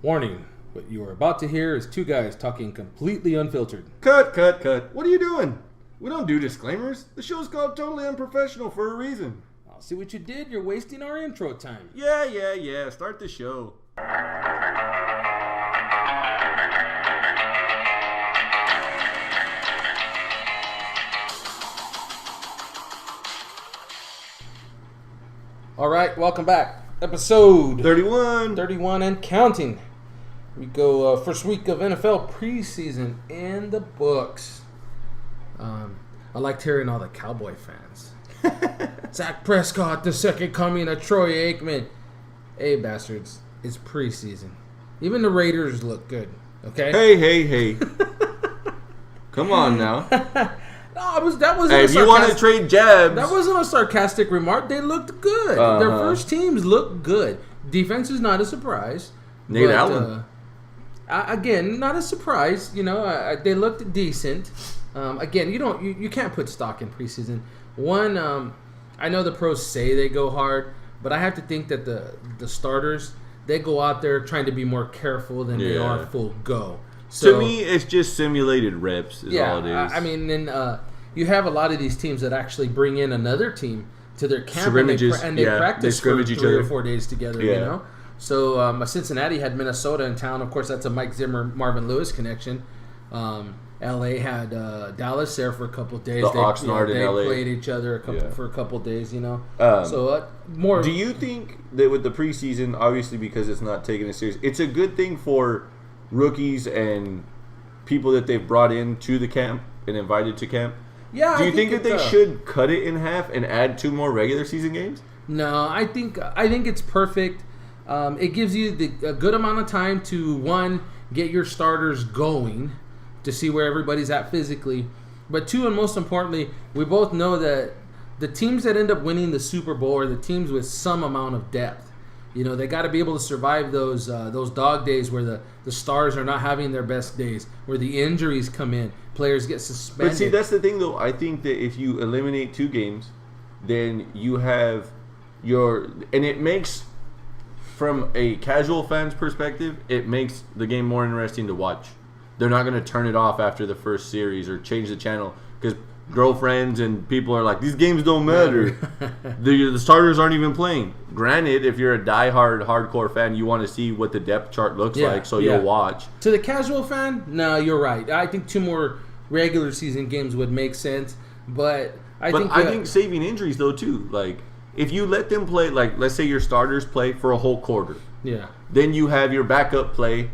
Warning, what you are about to hear is two guys talking completely unfiltered. Cut. What are you doing? We don't do disclaimers. The show's called Totally Unprofessional for a reason. I'll see what you did. You're wasting our intro time. Yeah. Start the show. All right, welcome back. Episode 31 and counting. We go first week of NFL preseason in the books. I liked hearing all the Cowboy fans. Dak Prescott, the second coming of Troy Aikman. Hey, bastards, it's preseason. Even the Raiders look good, okay? Hey. Come on now. No, that wasn't. Hey, if you want to trade jabs, that wasn't a sarcastic remark. They looked good. Their first teams looked good. Defense is not a surprise. Nate Allen. Again, not a surprise. You know, they looked decent. Again, you can't put stock in preseason. One, I know the pros say they go hard, but I have to think that the starters, they go out there trying to be more careful than they are full go. So, to me, it's just simulated reps is all it is. I mean, then you have a lot of these teams that actually bring in another team to their camp and they practice for 3 or 4 days together, you know? So Cincinnati had Minnesota in town. Of course, that's a Mike Zimmer, Marvin Lewis connection. L.A. had Dallas there for a couple of days. The Oxnard in L.A. They played each other for a couple of days, you know? More. Do you think that with the preseason, obviously because it's not taken as serious, it's a good thing for rookies and people that they've brought in to the camp and invited to camp? Yeah. Do you think that they should cut it in half and add 2 more regular season games? No, I think it's perfect. It gives you a good amount of time to, one, get your starters going to see where everybody's at physically. But 2, and most importantly, we both know that the teams that end up winning the Super Bowl are the teams with some amount of depth. You know, they got to be able to survive those dog days where the stars are not having their best days, where the injuries come in, players get suspended. But see, that's the thing, though. I think that if you eliminate 2 games, then you have and it makes, from a casual fan's perspective, it makes the game more interesting to watch. They're not going to turn it off after the first series or change the channel because girlfriends and people are like, these games don't matter. The starters aren't even playing. Granted, if you're a diehard hardcore fan, you want to see what the depth chart looks like, so you'll watch. To the casual fan, no, you're right. I think 2 more regular season games would make sense, but I think saving injuries though too. Like if you let them play, like let's say your starters play for a whole quarter, then you have your backup play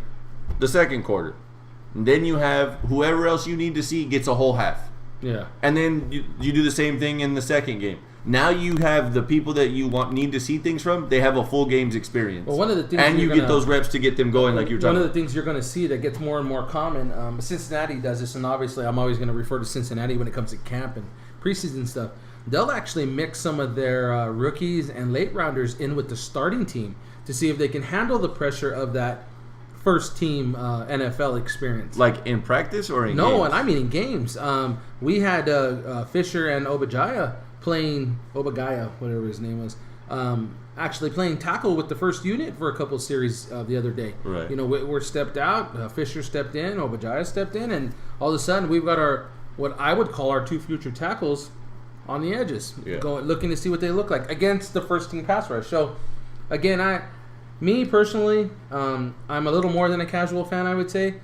the second quarter, and then you have whoever else you need to see gets a whole half. Yeah, and then you do the same thing in the second game. Now you have the people that you need to see things from. They have a full game's experience. Well, one of the things and you get those reps to get them going, like you were talking. One of the things you're going to see that gets more and more common. Cincinnati does this, and obviously I'm always going to refer to Cincinnati when it comes to camp and preseason stuff. They'll actually mix some of their rookies and late rounders in with the starting team to see if they can handle the pressure of that first team NFL experience. Like in practice or in games? No, and I mean in games. We had Fisher and Obadiah, whatever his name was, actually playing tackle with the first unit for a couple of series the other day. Right. You know, Whitworth stepped out, Fisher stepped in, Obadiah stepped in, and all of a sudden we've got what I would call our 2 future tackles on the edges, looking to see what they look like against the first team pass rush. So, again, me personally, I'm a little more than a casual fan, I would say.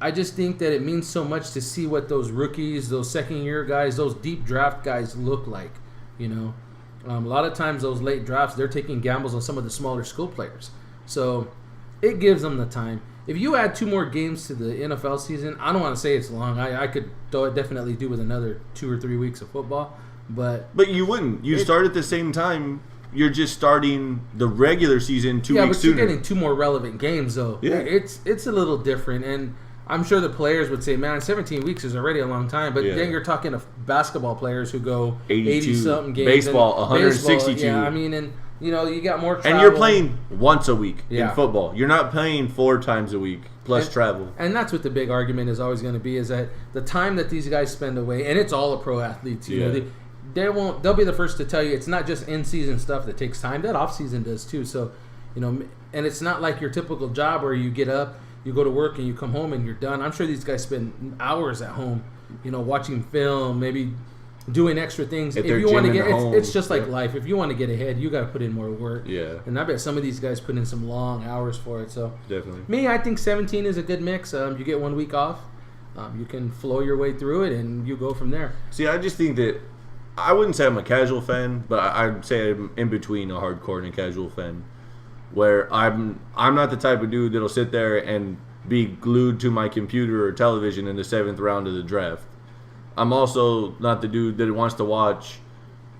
I just think that it means so much to see what those rookies, those second-year guys, those deep draft guys look like, you know. A lot of times those late drafts, they're taking gambles on some of the smaller school players. So it gives them the time. If you add 2 more games to the NFL season, I don't want to say it's long. I could definitely do with another 2 or 3 weeks of football. But you wouldn't. You start at the same time. You're just starting the regular season 2 weeks sooner. Yeah, but you're getting 2 more relevant games, though. Yeah. It's a little different, and I'm sure the players would say, man, 17 weeks is already a long time. But then you're talking of basketball players who go 80-something games. Baseball, 162. Yeah, I mean, and, you know, you got more travel. And you're playing once a week in football. You're not playing 4 times a week plus travel. And that's what the big argument is always going to be, is that the time that these guys spend away, and it's all the pro athletes, you know, they'll be the first to tell you it's not just in-season stuff that takes time. That off-season does too. So And it's not like your typical job where you get up, you go to work, and you come home and you're done. I'm sure these guys spend hours at home, watching film, maybe doing extra things. If you want to get, it's just like life. If you want to get ahead, you got to put in more work. Yeah. And I bet some of these guys put in some long hours for it. So definitely. Me, I think 17 is a good mix. You get 1 week off. You can flow your way through it, and you go from there. See, I just think that I wouldn't say I'm a casual fan, but I'd say I'm in between a hardcore and a casual fan, where I'm not the type of dude that'll sit there and be glued to my computer or television in the 7th round of the draft. I'm also not the dude that wants to watch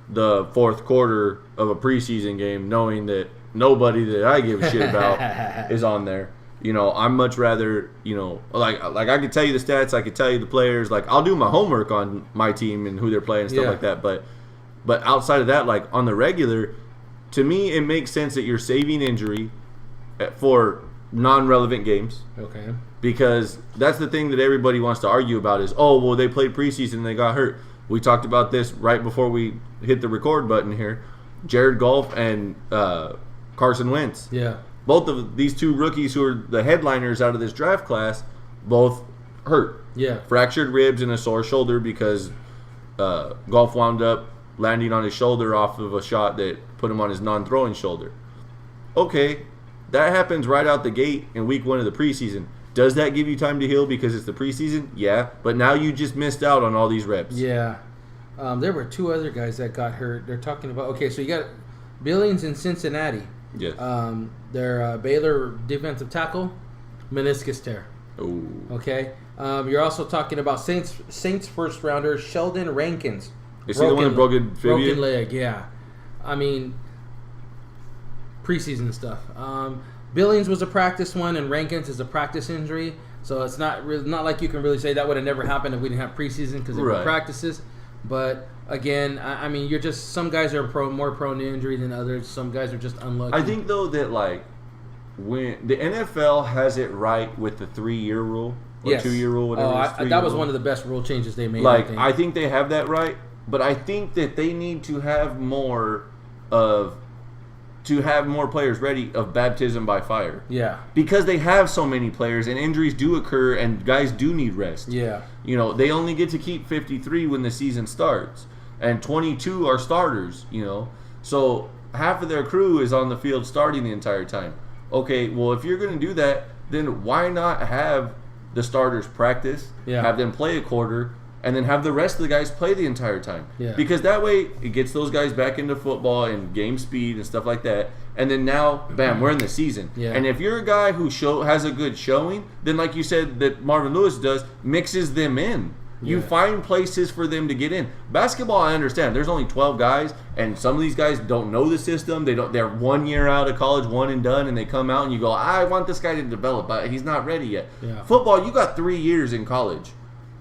the 4th quarter of a preseason game knowing that nobody that I give a shit about is on there. I'm much rather, like I could tell you the stats, I could tell you the players, like I'll do my homework on my team and who they're playing and stuff like that. But outside of that, like on the regular, to me, it makes sense that you're saving injury for non-relevant games. Okay. Because that's the thing that everybody wants to argue about is, they played preseason and they got hurt. We talked about this right before we hit the record button here. Jared Goff and Carson Wentz. Yeah. Both of these two rookies who are the headliners out of this draft class, both hurt. Yeah. Fractured ribs and a sore shoulder because Goff wound up landing on his shoulder off of a shot that put him on his non-throwing shoulder. Okay, that happens right out the gate in week 1 of the preseason. Does that give you time to heal because it's the preseason? Yeah, but now you just missed out on all these reps. Yeah. There were 2 other guys that got hurt. They're talking about, so you got Billings in Cincinnati. Yes. Their Baylor defensive tackle, meniscus tear. Ooh. Okay. You're also talking about Saints first rounder Sheldon Rankins. Is he the one that broken leg? Yeah. I mean, preseason stuff. Billings was a practice one, and Rankins is a practice injury. So it's not like you can really say that would have never happened if we didn't have preseason because there were practices. But again, I mean, you're just some guys are more prone to injury than others. Some guys are just unlucky. I think though that like when the NFL has it right with the 3-year rule or 2-year rule, whatever. That was one of the best rule changes they made. Like I think they have that right, but I think that they need to have more players ready of baptism by fire. Yeah. Because they have so many players and injuries do occur and guys do need rest. Yeah. They only get to keep 53 when the season starts. And 22 are starters, So half of their crew is on the field starting the entire time. Okay, well, if you're going to do that, then why not have the starters practice, have them play a quarter, and then have the rest of the guys play the entire time. Yeah. Because that way, it gets those guys back into football and game speed and stuff like that. And then now, bam, we're in the season. Yeah. And if you're a guy who has a good showing, then like you said that Marvin Lewis does, mixes them in. You find places for them to get in. Basketball, I understand. There's only 12 guys, and some of these guys don't know the system. They're 1 year out of college, one and done, and they come out and you go, I want this guy to develop, but he's not ready yet. Yeah. Football, you got 3 years in college.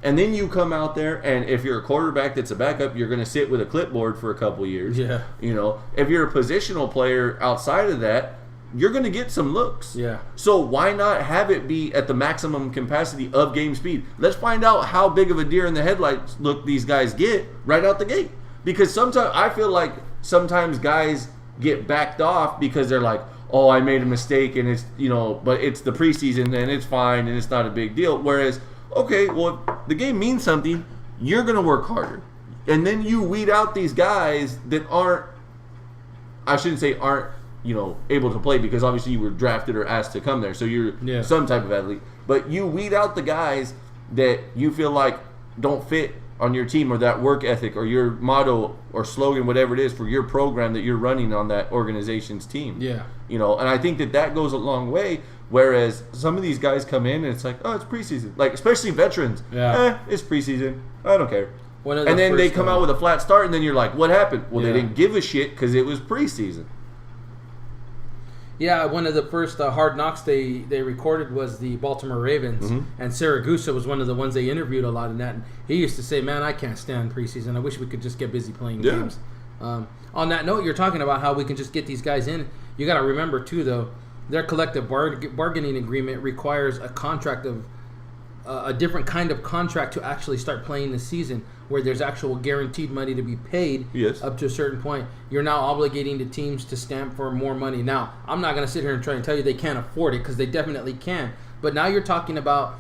And then you come out there, and if you're a quarterback that's a backup, you're going to sit with a clipboard for a couple years. Yeah. If you're a positional player outside of that, you're going to get some looks. Yeah. So why not have it be at the maximum capacity of game speed? Let's find out how big of a deer in the headlights look these guys get right out the gate. Because sometimes I feel like sometimes guys get backed off because they're like, oh, I made a mistake, and it's but it's the preseason and it's fine and it's not a big deal. Whereas, okay, well, if the game means something, you're going to work harder. And then you weed out these guys that aren't able to play because obviously you were drafted or asked to come there. So you're some type of athlete. But you weed out the guys that you feel like don't fit on your team or that work ethic or your motto or slogan, whatever it is for your program that you're running on that organization's team. Yeah. And I think that goes a long way. Whereas some of these guys come in and it's like, oh, it's preseason. Like, especially veterans. Yeah. It's preseason. I don't care. And then they come out with a flat start and then you're like, what happened? Well, they didn't give a shit because it was preseason. Yeah, one of the first Hard Knocks they recorded was the Baltimore Ravens, and Saragusa was one of the ones they interviewed a lot in that. And he used to say, man, I can't stand preseason. I wish we could just get busy playing games. On that note, you're talking about how we can just get these guys in. You got to remember, too, though, their collective bargaining agreement requires a contract of a different kind of contract to actually start playing the season. where there's actual guaranteed money to be paid up to a certain point, you're now obligating the teams to stamp for more money. Now, I'm not going to sit here and try and tell you they can't afford it, because they definitely can. But now you're talking about,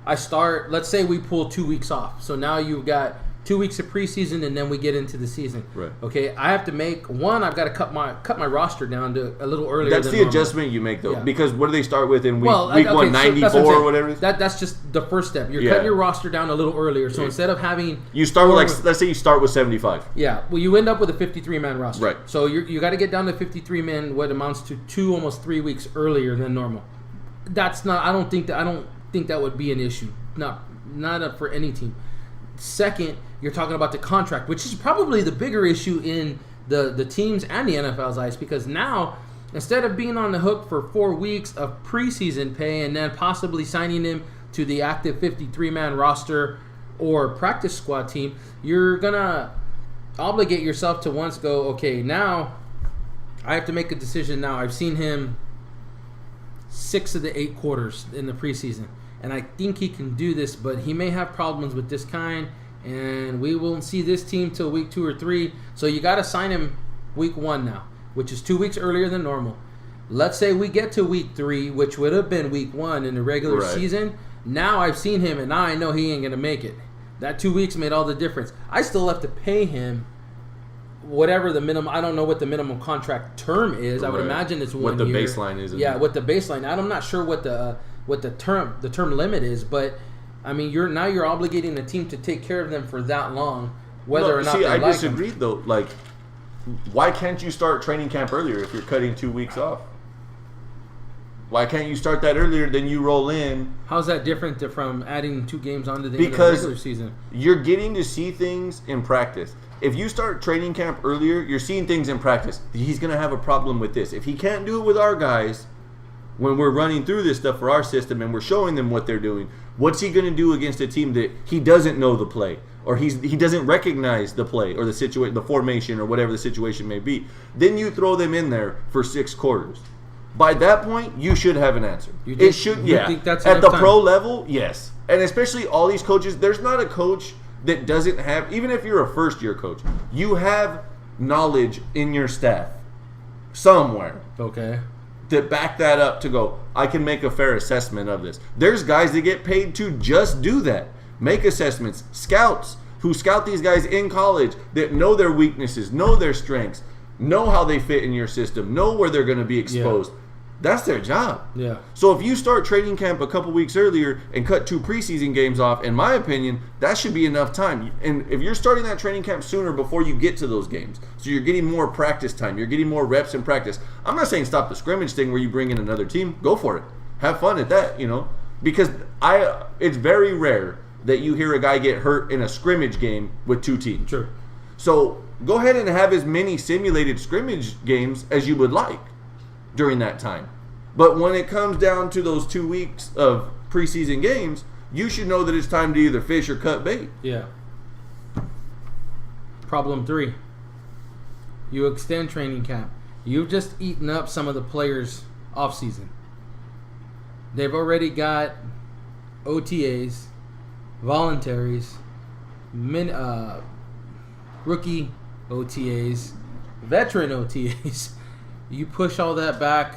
let's say we pull 2 weeks off. So now you've got 2 weeks of preseason, and then we get into the season. Right. Okay, I have to I've got to cut my roster down to a little earlier. That's the normal. adjustment you make, though, because what do they start with in week 194 or whatever? That's just the first step. You're cutting your roster down a little earlier. So instead of having you start with let's say you start with 75. Yeah, well, you end up with a 53-man roster. Right. So you got to get down to 53 men, what amounts to almost 3 weeks earlier than normal. That's not. I don't think that would be an issue. Not for any team. Second, you're talking about the contract, which is probably the bigger issue in the teams and the NFL's eyes, because now, instead of being on the hook for 4 weeks of preseason pay and then possibly signing him to the active 53-man roster or practice squad team, you're going to obligate yourself to once go, okay, now I have to make a decision now. I've seen him 6 of the 8 quarters in the preseason, and I think he can do this, but he may have problems with this kind, and we won't see this team till week 2 or 3. So you got to sign him week 1 now, which is 2 weeks earlier than normal. Let's say we get to week 3, which would have been week 1 in the regular season. Now I've seen him, and now I know he ain't going to make it. That 2 weeks made all the difference. I still have to pay him whatever the minimum. I don't know what the minimum contract term is. I would imagine it's 1 year. What the baseline is. Yeah, what the baseline. I'm not sure what the term limit is, but I mean, you're obligating the team to take care of them for that long, whether or not. I disagree though. Like, why can't you start training camp earlier if you're cutting 2 weeks off? Why can't you start that earlier? Then you roll in. How's that different from adding 2 games onto the end of the regular season? You're getting to see things in practice. If you start training camp earlier, you're seeing things in practice. He's going to have a problem with this. If he can't do it with our guys, when we're running through this stuff for our system and we're showing them what they're doing, what's he going to do against a team that he doesn't know the play, or he doesn't recognize the play or the formation or whatever the situation may be? Then you throw them in there for 6 quarters. By that point, you should have an answer. You think that's at the time? Pro level, yes. And especially all these coaches, there's not a coach that doesn't have, even if you're a first-year coach, you have knowledge in your staff somewhere. Okay. To back that up to go, I can make a fair assessment of this. There's guys that get paid to just do that. Make assessments. Scouts who scout these guys in college that know their weaknesses, know their strengths, know how they fit in your system, know where they're going to be exposed. Yeah. That's their job. Yeah. So if you start training camp a couple weeks earlier and cut 2 preseason games off, in my opinion, that should be enough time. And if you're starting that training camp sooner before you get to those games, so you're getting more practice time, you're getting more reps in practice. I'm not saying stop the scrimmage thing where you bring in another team. Go for it. Have fun at that, because it's very rare that you hear a guy get hurt in a scrimmage game with 2 teams. Sure. So go ahead and have as many simulated scrimmage games as you would like during that time. But when it comes down to those 2 weeks of preseason games, you should know that it's time to either fish or cut bait. Yeah. Problem 3. You extend training camp. You've just eaten up some of the players off season. They've already got OTAs, voluntaries, rookie OTAs, veteran OTAs. You push all that back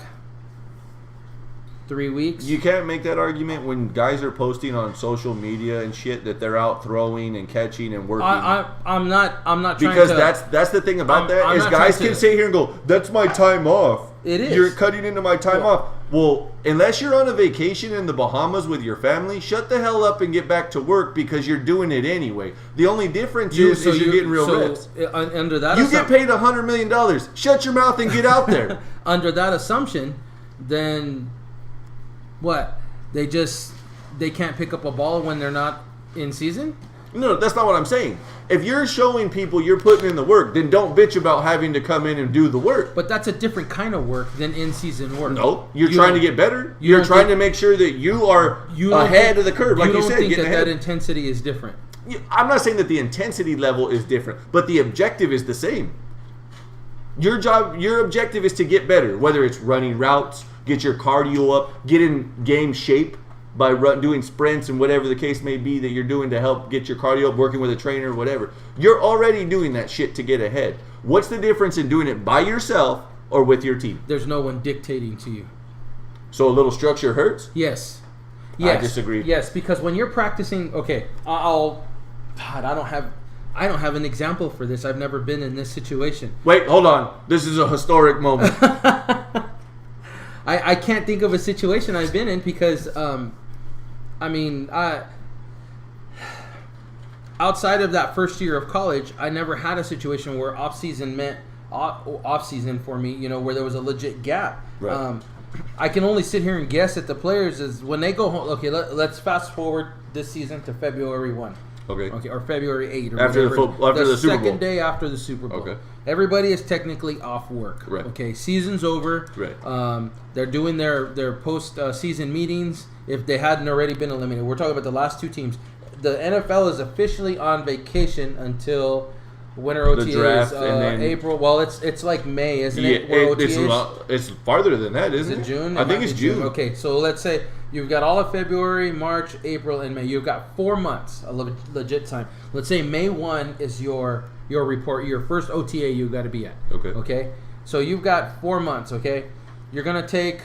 3 weeks. You can't make that argument when guys are posting on social media and shit that they're out throwing and catching and working. I'm not trying because to, that's the thing about that is guys can sit here and go, "That's my time off." It is. You're cutting into my time off. Well, unless you're on a vacation in the Bahamas with your family, shut the hell up and get back to work because you're doing it anyway. The only difference is you're getting real reps. Under that, you get paid $100 million. Shut your mouth and get out there. Under that assumption, then what? They can't pick up a ball when they're not in season? No, that's not what I'm saying. If you're showing people you're putting in the work, then don't bitch about having to come in and do the work. But that's a different kind of work than in-season work. No, you're trying to get better. You're trying to make sure that you are ahead of the curve. Like you said, getting ahead. That intensity is different. I'm not saying that the intensity level is different, but the objective is the same. Your objective is to get better, whether it's running routes, get your cardio up, get in game shape. by doing sprints and whatever the case may be that you're doing to help get your cardio up, working with a trainer, whatever. You're already doing that shit to get ahead. What's the difference in doing it by yourself or with your team? There's no one dictating to you. So a little structure hurts? Yes. I disagree. Yes, because when you're practicing, okay, I don't have an example for this. I've never been in this situation. Wait, hold on. This is a historic moment. I can't think of a situation I've been in because, outside of that first year of college, I never had a situation where off-season meant off-season for me, where there was a legit gap. Right. I can only sit here and guess at the players is when they go home. Okay, let's fast forward this season to February 1. Okay, or February 8. Or after the Super Bowl. Second day after the Super Bowl. Okay. Everybody is technically off work. Right. Okay, season's over. Right. They're doing their post-season meetings if they hadn't already been eliminated. We're talking about the last two teams. The NFL is officially on vacation until winter OTA is April. Well, it's like May, isn't it? It's farther than that, isn't it? June? I think it's June. Okay, so let's say you've got all of February, March, April, and May. You've got 4 months, a legit time. Let's say May 1 is your report, your first OTA you've got to be at. Okay? So you've got 4 months, okay? You're going to take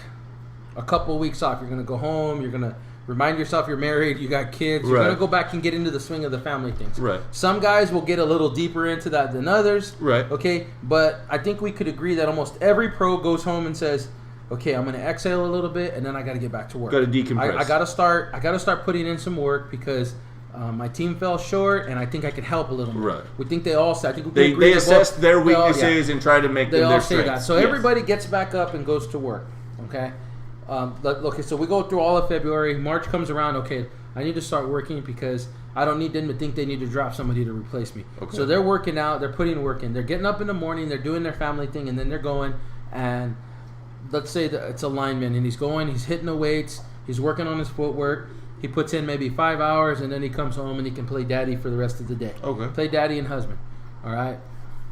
a couple weeks off. You're going to go home. You're going to remind yourself you're married, you got kids. You're going to go back and get into the swing of the family things. Right. Some guys will get a little deeper into that than others. Right. Okay? But I think we could agree that almost every pro goes home and says, okay, I'm going to exhale a little bit, and then I got to get back to work. Got to decompress. I got to start putting in some work because my team fell short, and I think I could help a little more. Right. We think they all say. I think they assess their weaknesses and try to make them their strengths. They all say that. So everybody gets back up and goes to work. Okay. Okay, so we go through all of February. March comes around. Okay, I need to start working because I don't need them to think they need to drop somebody to replace me. Okay. So they're working out. They're putting work in. They're getting up in the morning. They're doing their family thing, and then they're going. And let's say that it's a lineman, and he's going. He's hitting the weights. He's working on his footwork. He puts in maybe 5 hours, and then he comes home and he can play daddy for the rest of the day. Okay. Play daddy and husband. All right.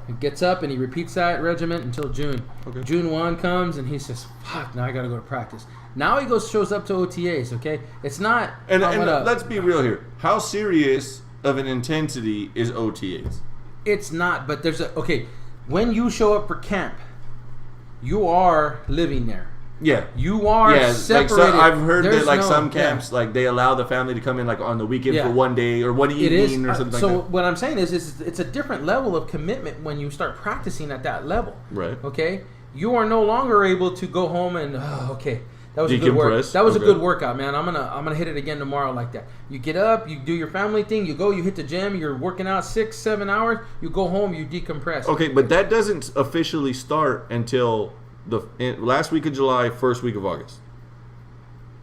He gets up and he repeats that regiment until June. Okay. June 1 comes and he says, fuck, now I got to go to practice. Now he shows up to OTAs, okay? It's not... And let's be real here. How serious of an intensity is OTAs? It's not, but there's a... Okay, when you show up for camp, you are living there. Yeah. You are separated. I've heard that some camps, they allow the family to come in on the weekend for one day or one evening or something like that. So what I'm saying is it's a different level of commitment when you start practicing at that level. Right. Okay? You are no longer able to go home and, that was a good work. That was a good workout, man. I'm gonna hit it again tomorrow like that. You get up, you do your family thing, you go, you hit the gym, you're working out 6-7 hours, you go home, you decompress. Okay, but that doesn't officially start until the last week of July, first week of August.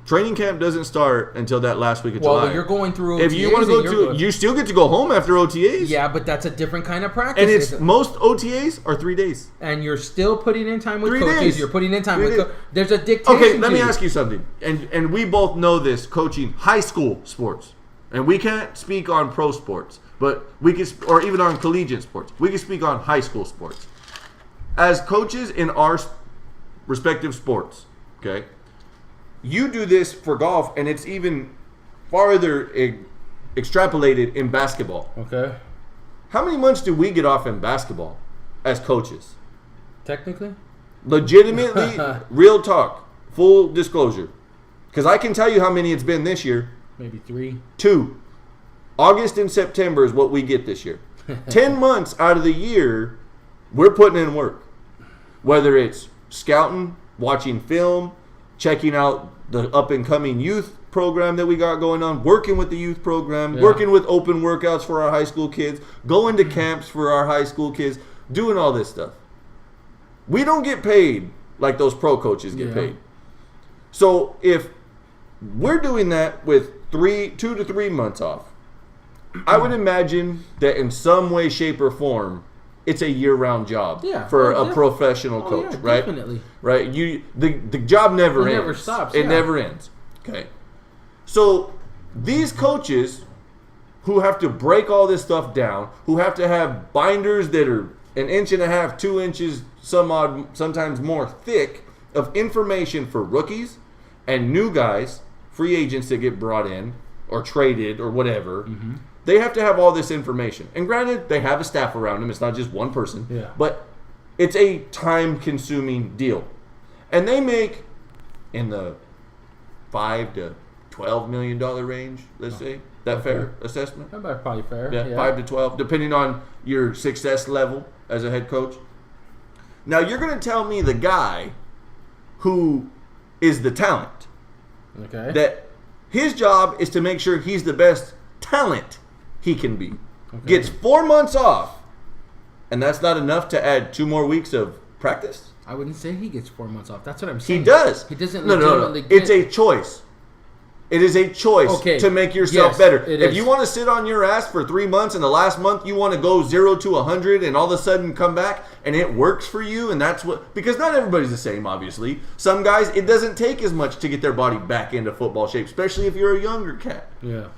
Training camp doesn't start until that last week of July. Well, you're going through OTAs. If you want to go you still get to go home after OTAs. Yeah, but that's a different kind of practice. And most OTAs are 3 days. And you're still putting in time with 3 coaches. days. You're putting in time with coaches. There's a dictation. Okay, let me ask you something. And we both know this, coaching high school sports. And we can't speak on pro sports, but we can, or even on collegiate sports. We can speak on high school sports. As coaches in our respective sports, okay? You do this for golf, and it's even farther extrapolated in basketball. Okay. How many months do we get off in basketball as coaches? Technically? Legitimately, real talk, full disclosure. Because I can tell you how many it's been this year. Maybe 3. 2. August and September is what we get this year. 10 months out of the year, we're putting in work. Whether it's scouting, watching film, checking out the up-and-coming youth program that we got going on, working with the youth program, working with open workouts for our high school kids, going to camps for our high school kids, doing all this stuff. We don't get paid like those pro coaches get paid. So if we're doing that with 2 to 3 months off, I would imagine that in some way, shape, or form, it's a year-round job for a professional coach, right? Definitely. Right? The job never ends. It never stops. It never ends. Okay. So these coaches who have to break all this stuff down, who have to have binders that are 1.5 inches, 2 inches, sometimes more thick of information for rookies and new guys free agents that get brought in or traded or whatever, they have to have all this information. And granted, they have a staff around them. It's not just one person. Yeah. But it's a time-consuming deal. And they make in the $5 to $12 million range, let's say. That fair assessment? That's probably fair. Yeah, 5 to 12, depending on your success level as a head coach. Now, you're going to tell me the guy who is the talent, that his job is to make sure he's the best talent he can be, gets 4 months off, and that's not enough to add 2 more weeks of practice? I wouldn't say he gets 4 months off. That's what I'm saying. He does. He doesn't legitimately get... It's a choice. It is a choice to make yourself better. If you want to sit on your ass for 3 months and the last month you want to go 0 to 100 and all of a sudden come back and it works for you, and that's what... Because not everybody's the same, obviously. Some guys, it doesn't take as much to get their body back into football shape, especially if you're a younger cat. Yeah.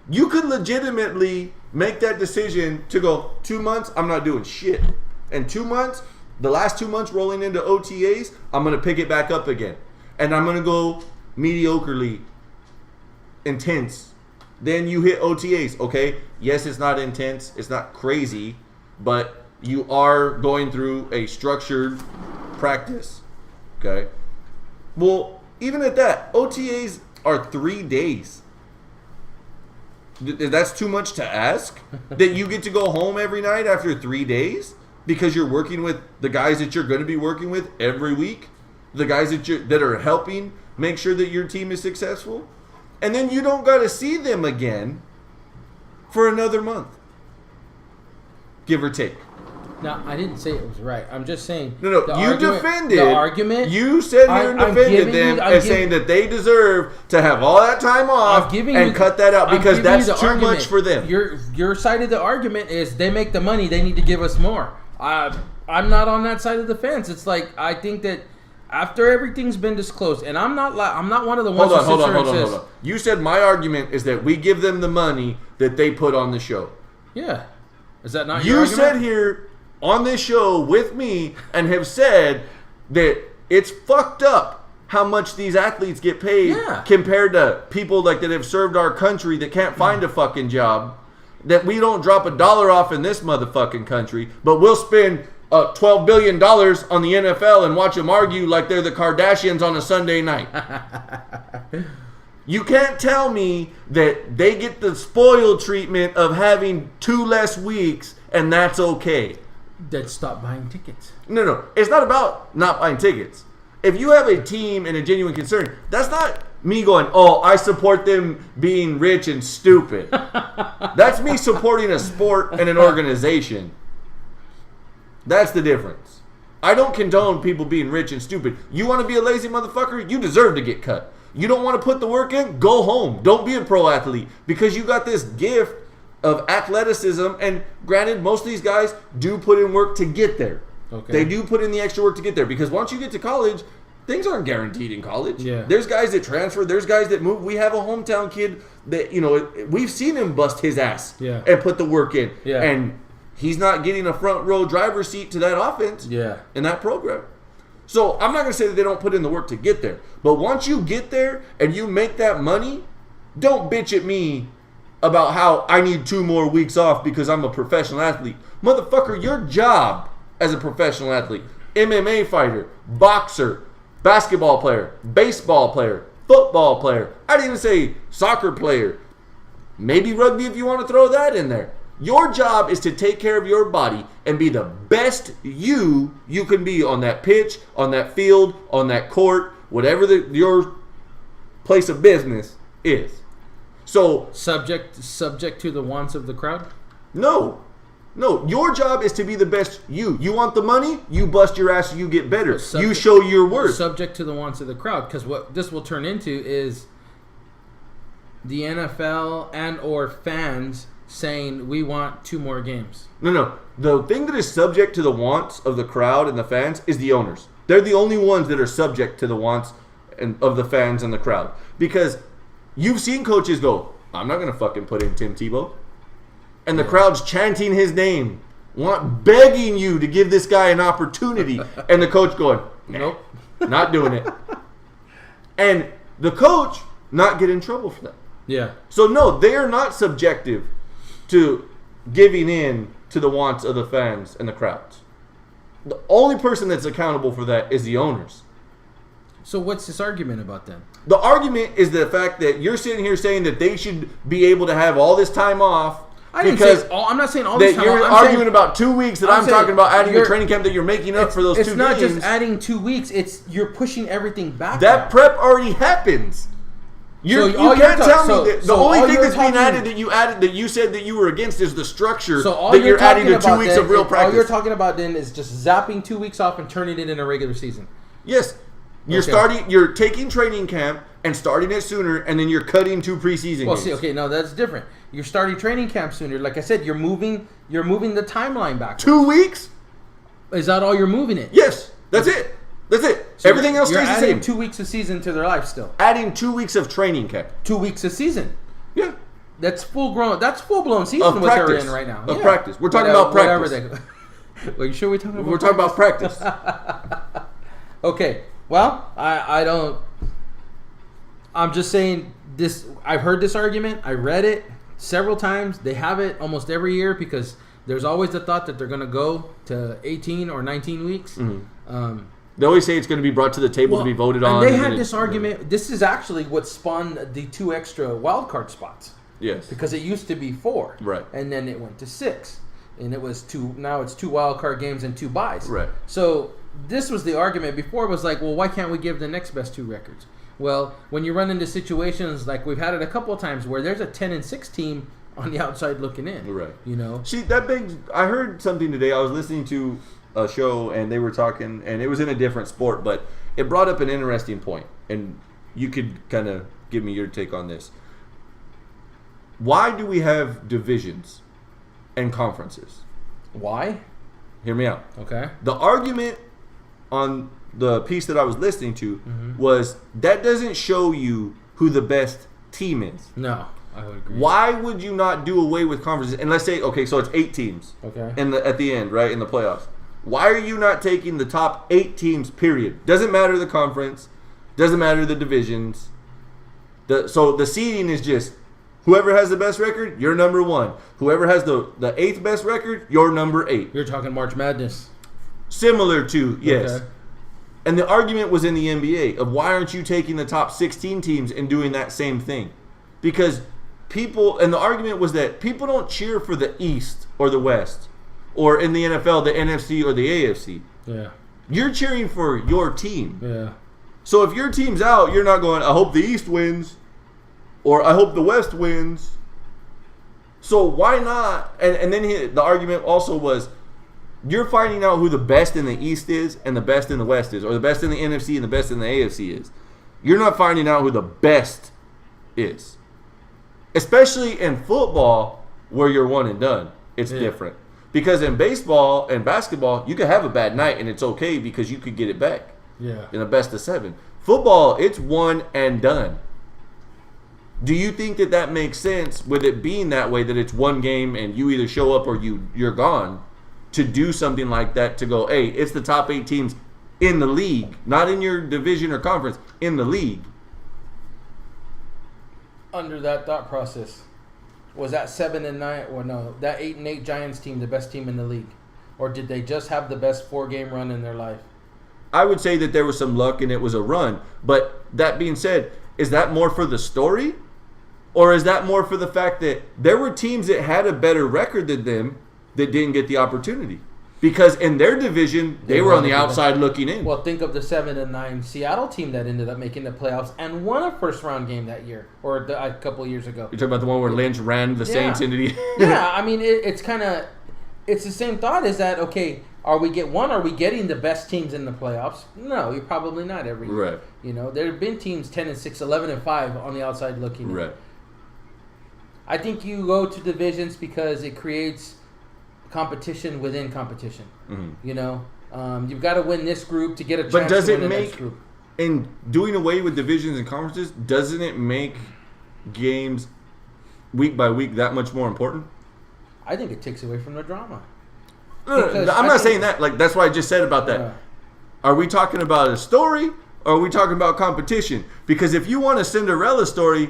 You could legitimately make that decision to go 2 months, I'm not doing shit. And 2 months, the last 2 months rolling into OTAs, I'm going to pick it back up again. And I'm going to go mediocrely intense. Then you hit OTAs, okay? Yes, it's not intense. It's not crazy. But you are going through a structured practice, okay? Well, even at that, OTAs are 3 days. That's too much to ask? That you get to go home every night after 3 days because you're working with the guys that you're going to be working with every week, the guys that are helping make sure that your team is successful, and then you don't got to see them again for another month, give or take. Now, I didn't say it was right. I'm just saying. No, you defended. The argument. You said you defended them as saying that they deserve to have all that time off and cut that out because that's too much for them. Your side of the argument is they make the money, they need to give us more. I'm not on that side of the fence. It's like I think that after everything's been disclosed, and I'm not one of the ones Hold on. You said my argument is that we give them the money that they put on the show. Yeah. Is that not your argument? You said here on this show with me and have said that it's fucked up how much these athletes get paid compared to people like that have served our country that can't find a fucking job, that we don't drop $1 off in this motherfucking country, but we'll spend $12 billion on the NFL and watch them argue like they're the Kardashians on a Sunday night. You can't tell me that they get the spoiled treatment of having 2 less weeks and that's okay. Then stop buying tickets. No. It's not about not buying tickets. If you have a team and a genuine concern, that's not me going, oh, I support them being rich and stupid. That's me supporting a sport and an organization. That's the difference. I don't condone people being rich and stupid. You want to be a lazy motherfucker? You deserve to get cut. You don't want to put the work in? Go home. Don't be a pro athlete because you got this gift of athleticism. And granted, most of these guys do put in work to get there. Okay. They do put in the extra work to get there because once you get to college, things aren't guaranteed in college. Yeah. There's guys that transfer. There's guys that move. We have a hometown kid that, we've seen him bust his ass and put the work in. Yeah. And he's not getting a front row driver's seat to that offense in that program. So I'm not going to say that they don't put in the work to get there. But once you get there and you make that money, don't bitch at me about how I need 2 more weeks off because I'm a professional athlete. Motherfucker, your job as a professional athlete, MMA fighter, boxer, basketball player, baseball player, football player, I didn't even say soccer player, maybe rugby if you want to throw that in there. Your job is to take care of your body and be the best you can be on that pitch, on that field, on that court, whatever your place of business is. So subject to the wants of the crowd? No. Your job is to be the best you. You want the money? You bust your ass, you get better. You show your worth. Subject to the wants of the crowd, because what this will turn into is the NFL and or fans saying we want 2 more games. No. The thing that is subject to the wants of the crowd and the fans is the owners. They're the only ones that are subject to the wants of the fans and the crowd. Because you've seen coaches go, I'm not going to fucking put in Tim Tebow. And the crowd's chanting his name, begging you to give this guy an opportunity. And the coach going, nope, not doing it. And the coach not get in trouble for that. Yeah. So no, they are not subjective to giving in to the wants of the fans and the crowds. The only person that's accountable for that is the owners. So what's this argument about then? The argument is the fact that you're sitting here saying that they should be able to have all this time off. I'm not saying all this time. You're arguing about 2 weeks that I'm talking about adding a training camp that you're making up for those 2 games. It's not just adding 2 weeks. It's you're pushing everything back. That prep already happens. You can't tell me that the only thing that's being added that you said that you were against is the structure that you're adding to 2 weeks of real practice. All you're talking about then is just zapping 2 weeks off and turning it in a regular season. Yes. You're taking training camp and starting it sooner, and then you're cutting 2 preseason games. No, that's different. You're starting training camp sooner. Like I said, you're moving the timeline back. 2 weeks? Is that all you're moving it? Yes. That's it. So everything else stays the same. You're adding 2 weeks of season to their life still. Adding 2 weeks of training camp. 2 weeks of season. Yeah. That's full-blown season what they're in right now. Of practice. We're talking about practice. Are you sure we're talking about We're talking about practice. Okay. Well, I don't... I'm just saying this... I've heard this argument. I read it several times. They have it almost every year because there's always the thought that they're going to go to 18 or 19 weeks. Mm-hmm. They always say it's going to be brought to the table to be voted on. And they had this argument. Yeah. This is actually what spawned the 2 extra wild card spots. Yes. Because it used to be 4. Right. And then it went to 6. And it was 2. Now it's 2 wild card games and 2 buys. Right. So this was the argument. Before it was like, well, why can't we give the next best 2 records? Well, when you run into situations like we've had it a couple of times where there's a 10-6 team on the outside looking in. Right. You know? See, that begs... I heard something today. I was listening to a show and they were talking, and it was in a different sport, but it brought up an interesting point, and you could kind of give me your take on this. Why do we have divisions and conferences? Why? Hear me out. Okay. The argument on the piece that I was listening to was that doesn't show you who the best team is. No, I would agree. Why would you not do away with conferences? And let's say, okay, so it's 8 teams. Okay. At the end, right, in the playoffs. Why are you not taking the top 8 teams, period? Doesn't matter the conference. Doesn't matter the divisions. So the seeding is just whoever has the best record, you're number 1. Whoever has the 8th best record, you're number 8. You're talking March Madness. Similar to, yes. Okay. And the argument was in the NBA of why aren't you taking the top 16 teams and doing that same thing? Because and the argument was that people don't cheer for the East or the West, or in the NFL, the NFC or the AFC. Yeah. You're cheering for your team. Yeah. So if your team's out, you're not going, I hope the East wins, or I hope the West wins. So why not? And then the argument also was, you're finding out who the best in the East is and the best in the West is, or the best in the NFC and the best in the AFC is. You're not finding out who the best is. Especially in football, where you're one and done. It's different. Because in baseball and basketball, you could have a bad night and it's okay because you could get it back. Yeah. In a best of 7. Football, it's one and done. Do you think that makes sense with it being that way, that it's one game and you either show up or you're gone? To do something like that, to go, hey, it's the top 8 teams in the league, not in your division or conference, in the league. Under that thought process, was that 7 and 9, or no, that 8 and 8 Giants team the best team in the league, or did they just have the best 4-game run in their life? I would say that there was some luck and it was a run. But that being said, is that more for the story, or is that more for the fact that there were teams that had a better record than them that didn't get the opportunity? Because in their division, they were on the outside looking in. Well, think of the 7 and 9 Seattle team that ended up making the playoffs and won a first-round game that year, or a couple of years ago. You're talking about the one where Lynch ran the Saints into the... Yeah, I mean, it's kind of... It's the same thought, is that, okay, are we getting the best teams in the playoffs? No, you're probably not every year. Right. You know, there have been teams 10-6, 11-5 on the outside looking in. Right. I think you go to divisions because it creates competition within competition. Mm-hmm. You know, you've got to win this group to get a chance but does to win it the make, next group. In doing away with divisions and conferences, doesn't it make games week by week that much more important? I think it takes away from the drama. No, I'm not saying that. Like, that's what I just said about that. Are we talking about a story, Or are we talking about competition? Because if you want a Cinderella story,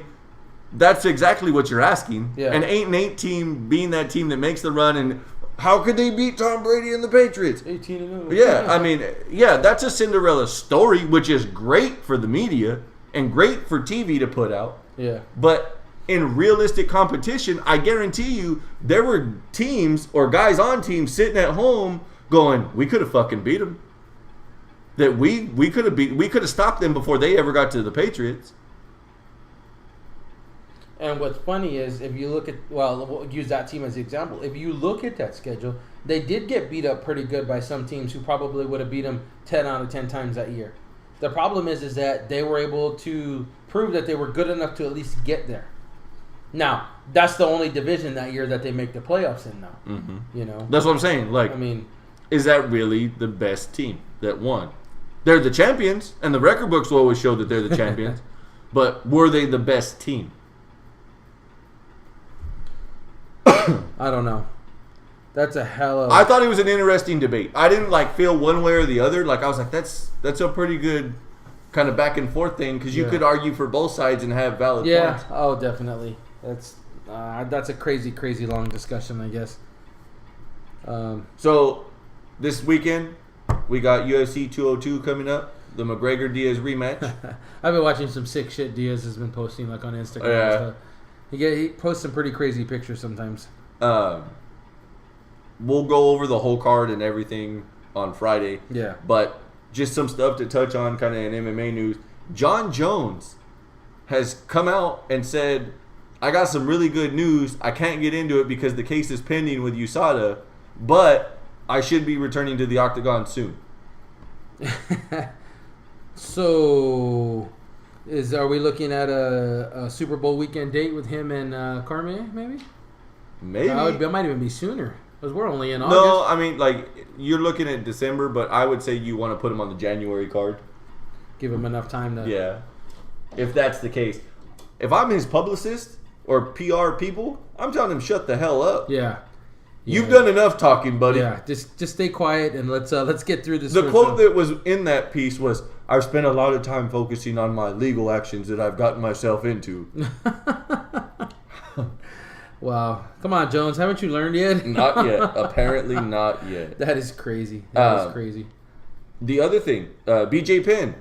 that's exactly what you're asking. Yeah. An 8-8 team being that team that makes the run, and how could they beat Tom Brady and the Patriots? 18-0. Yeah, I mean, yeah, that's a Cinderella story, which is great for the media and great for TV to put out. Yeah. But in realistic competition, I guarantee you there were teams or guys on teams sitting at home going, we could have fucking beat them. That we could have stopped them before they ever got to the Patriots. And what's funny is if you look at, well, we'll use that team as the example. If you look at that schedule, they did get beat up pretty good by some teams who probably would have beat them 10 out of 10 times that year. The problem is that they were able to prove that they were good enough to at least get there. Now, that's the only division that year that they make the playoffs in now. Mm-hmm. You know? That's what I'm saying. Like, I mean, is that really the best team that won? They're the champions, and the record books will always show that they're the champions. But were they the best team? I don't know. That's a hell of... I thought it was an interesting debate. I didn't feel one way or the other. I was like, that's a pretty good kind of back and forth thing because you could argue for both sides and have valid points. Oh, definitely. That's a crazy, crazy long discussion, I guess. So this weekend we got UFC 202 coming up, the McGregor-Diaz rematch. I've been watching some sick shit Diaz has been posting on Instagram and stuff. He posts some pretty crazy pictures sometimes. We'll go over the whole card and everything on Friday. Yeah. But just some stuff to touch on kind of in MMA news. John Jones has come out and said, I got some really good news. I can't get into it because the case is pending with USADA, but I should be returning to the octagon soon. So, are we looking at a Super Bowl weekend date with him and Cormier, maybe? Maybe. It might even be sooner. Because we're only in August. No, I mean, you're looking at December, but I would say you want to put him on the January card. Give him enough time to... Yeah. If that's the case. If I'm his publicist or PR people, I'm telling him shut the hell up. Yeah. You've done enough talking, buddy. Yeah, just stay quiet and let's get through this. The quote that was in that piece was, I've spent a lot of time focusing on my legal actions that I've gotten myself into. Wow. Come on, Jones. Haven't you learned yet? Not yet. Apparently not yet. That is crazy. That is crazy. The other thing, BJ Penn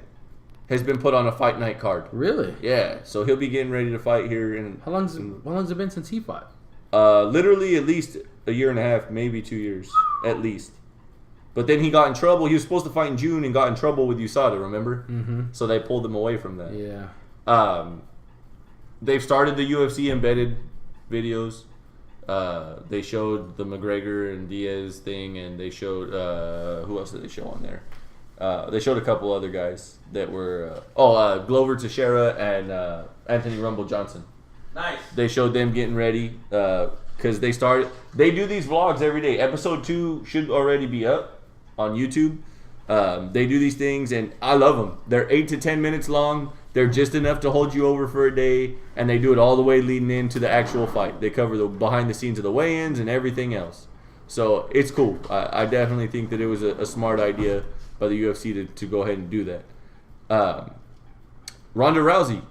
has been put on a fight night card. Really? Yeah. So he'll be getting ready to fight here. How long's it been since he fought? Literally at least a year and a half, maybe 2 years. At least. But then he got in trouble. He was supposed to fight in June and got in trouble with USADA, remember? Mm-hmm. So they pulled him away from that. Yeah. They've started the UFC embedded videos. They showed the McGregor and Diaz thing, and they showed who else did they show on there? They showed a couple other guys that were Glover Teixeira and Anthony Rumble Johnson. Nice. They showed them getting ready because they do these vlogs every day. Episode 2 should already be up on YouTube. They do these things, and I love them. They're 8 to 10 minutes long. They're just enough to hold you over for a day, and they do it all the way leading into the actual fight. They cover the behind the scenes of the weigh-ins and everything else. So it's cool. I definitely think that it was a smart idea by the UFC to go ahead and do that. Ronda Rousey.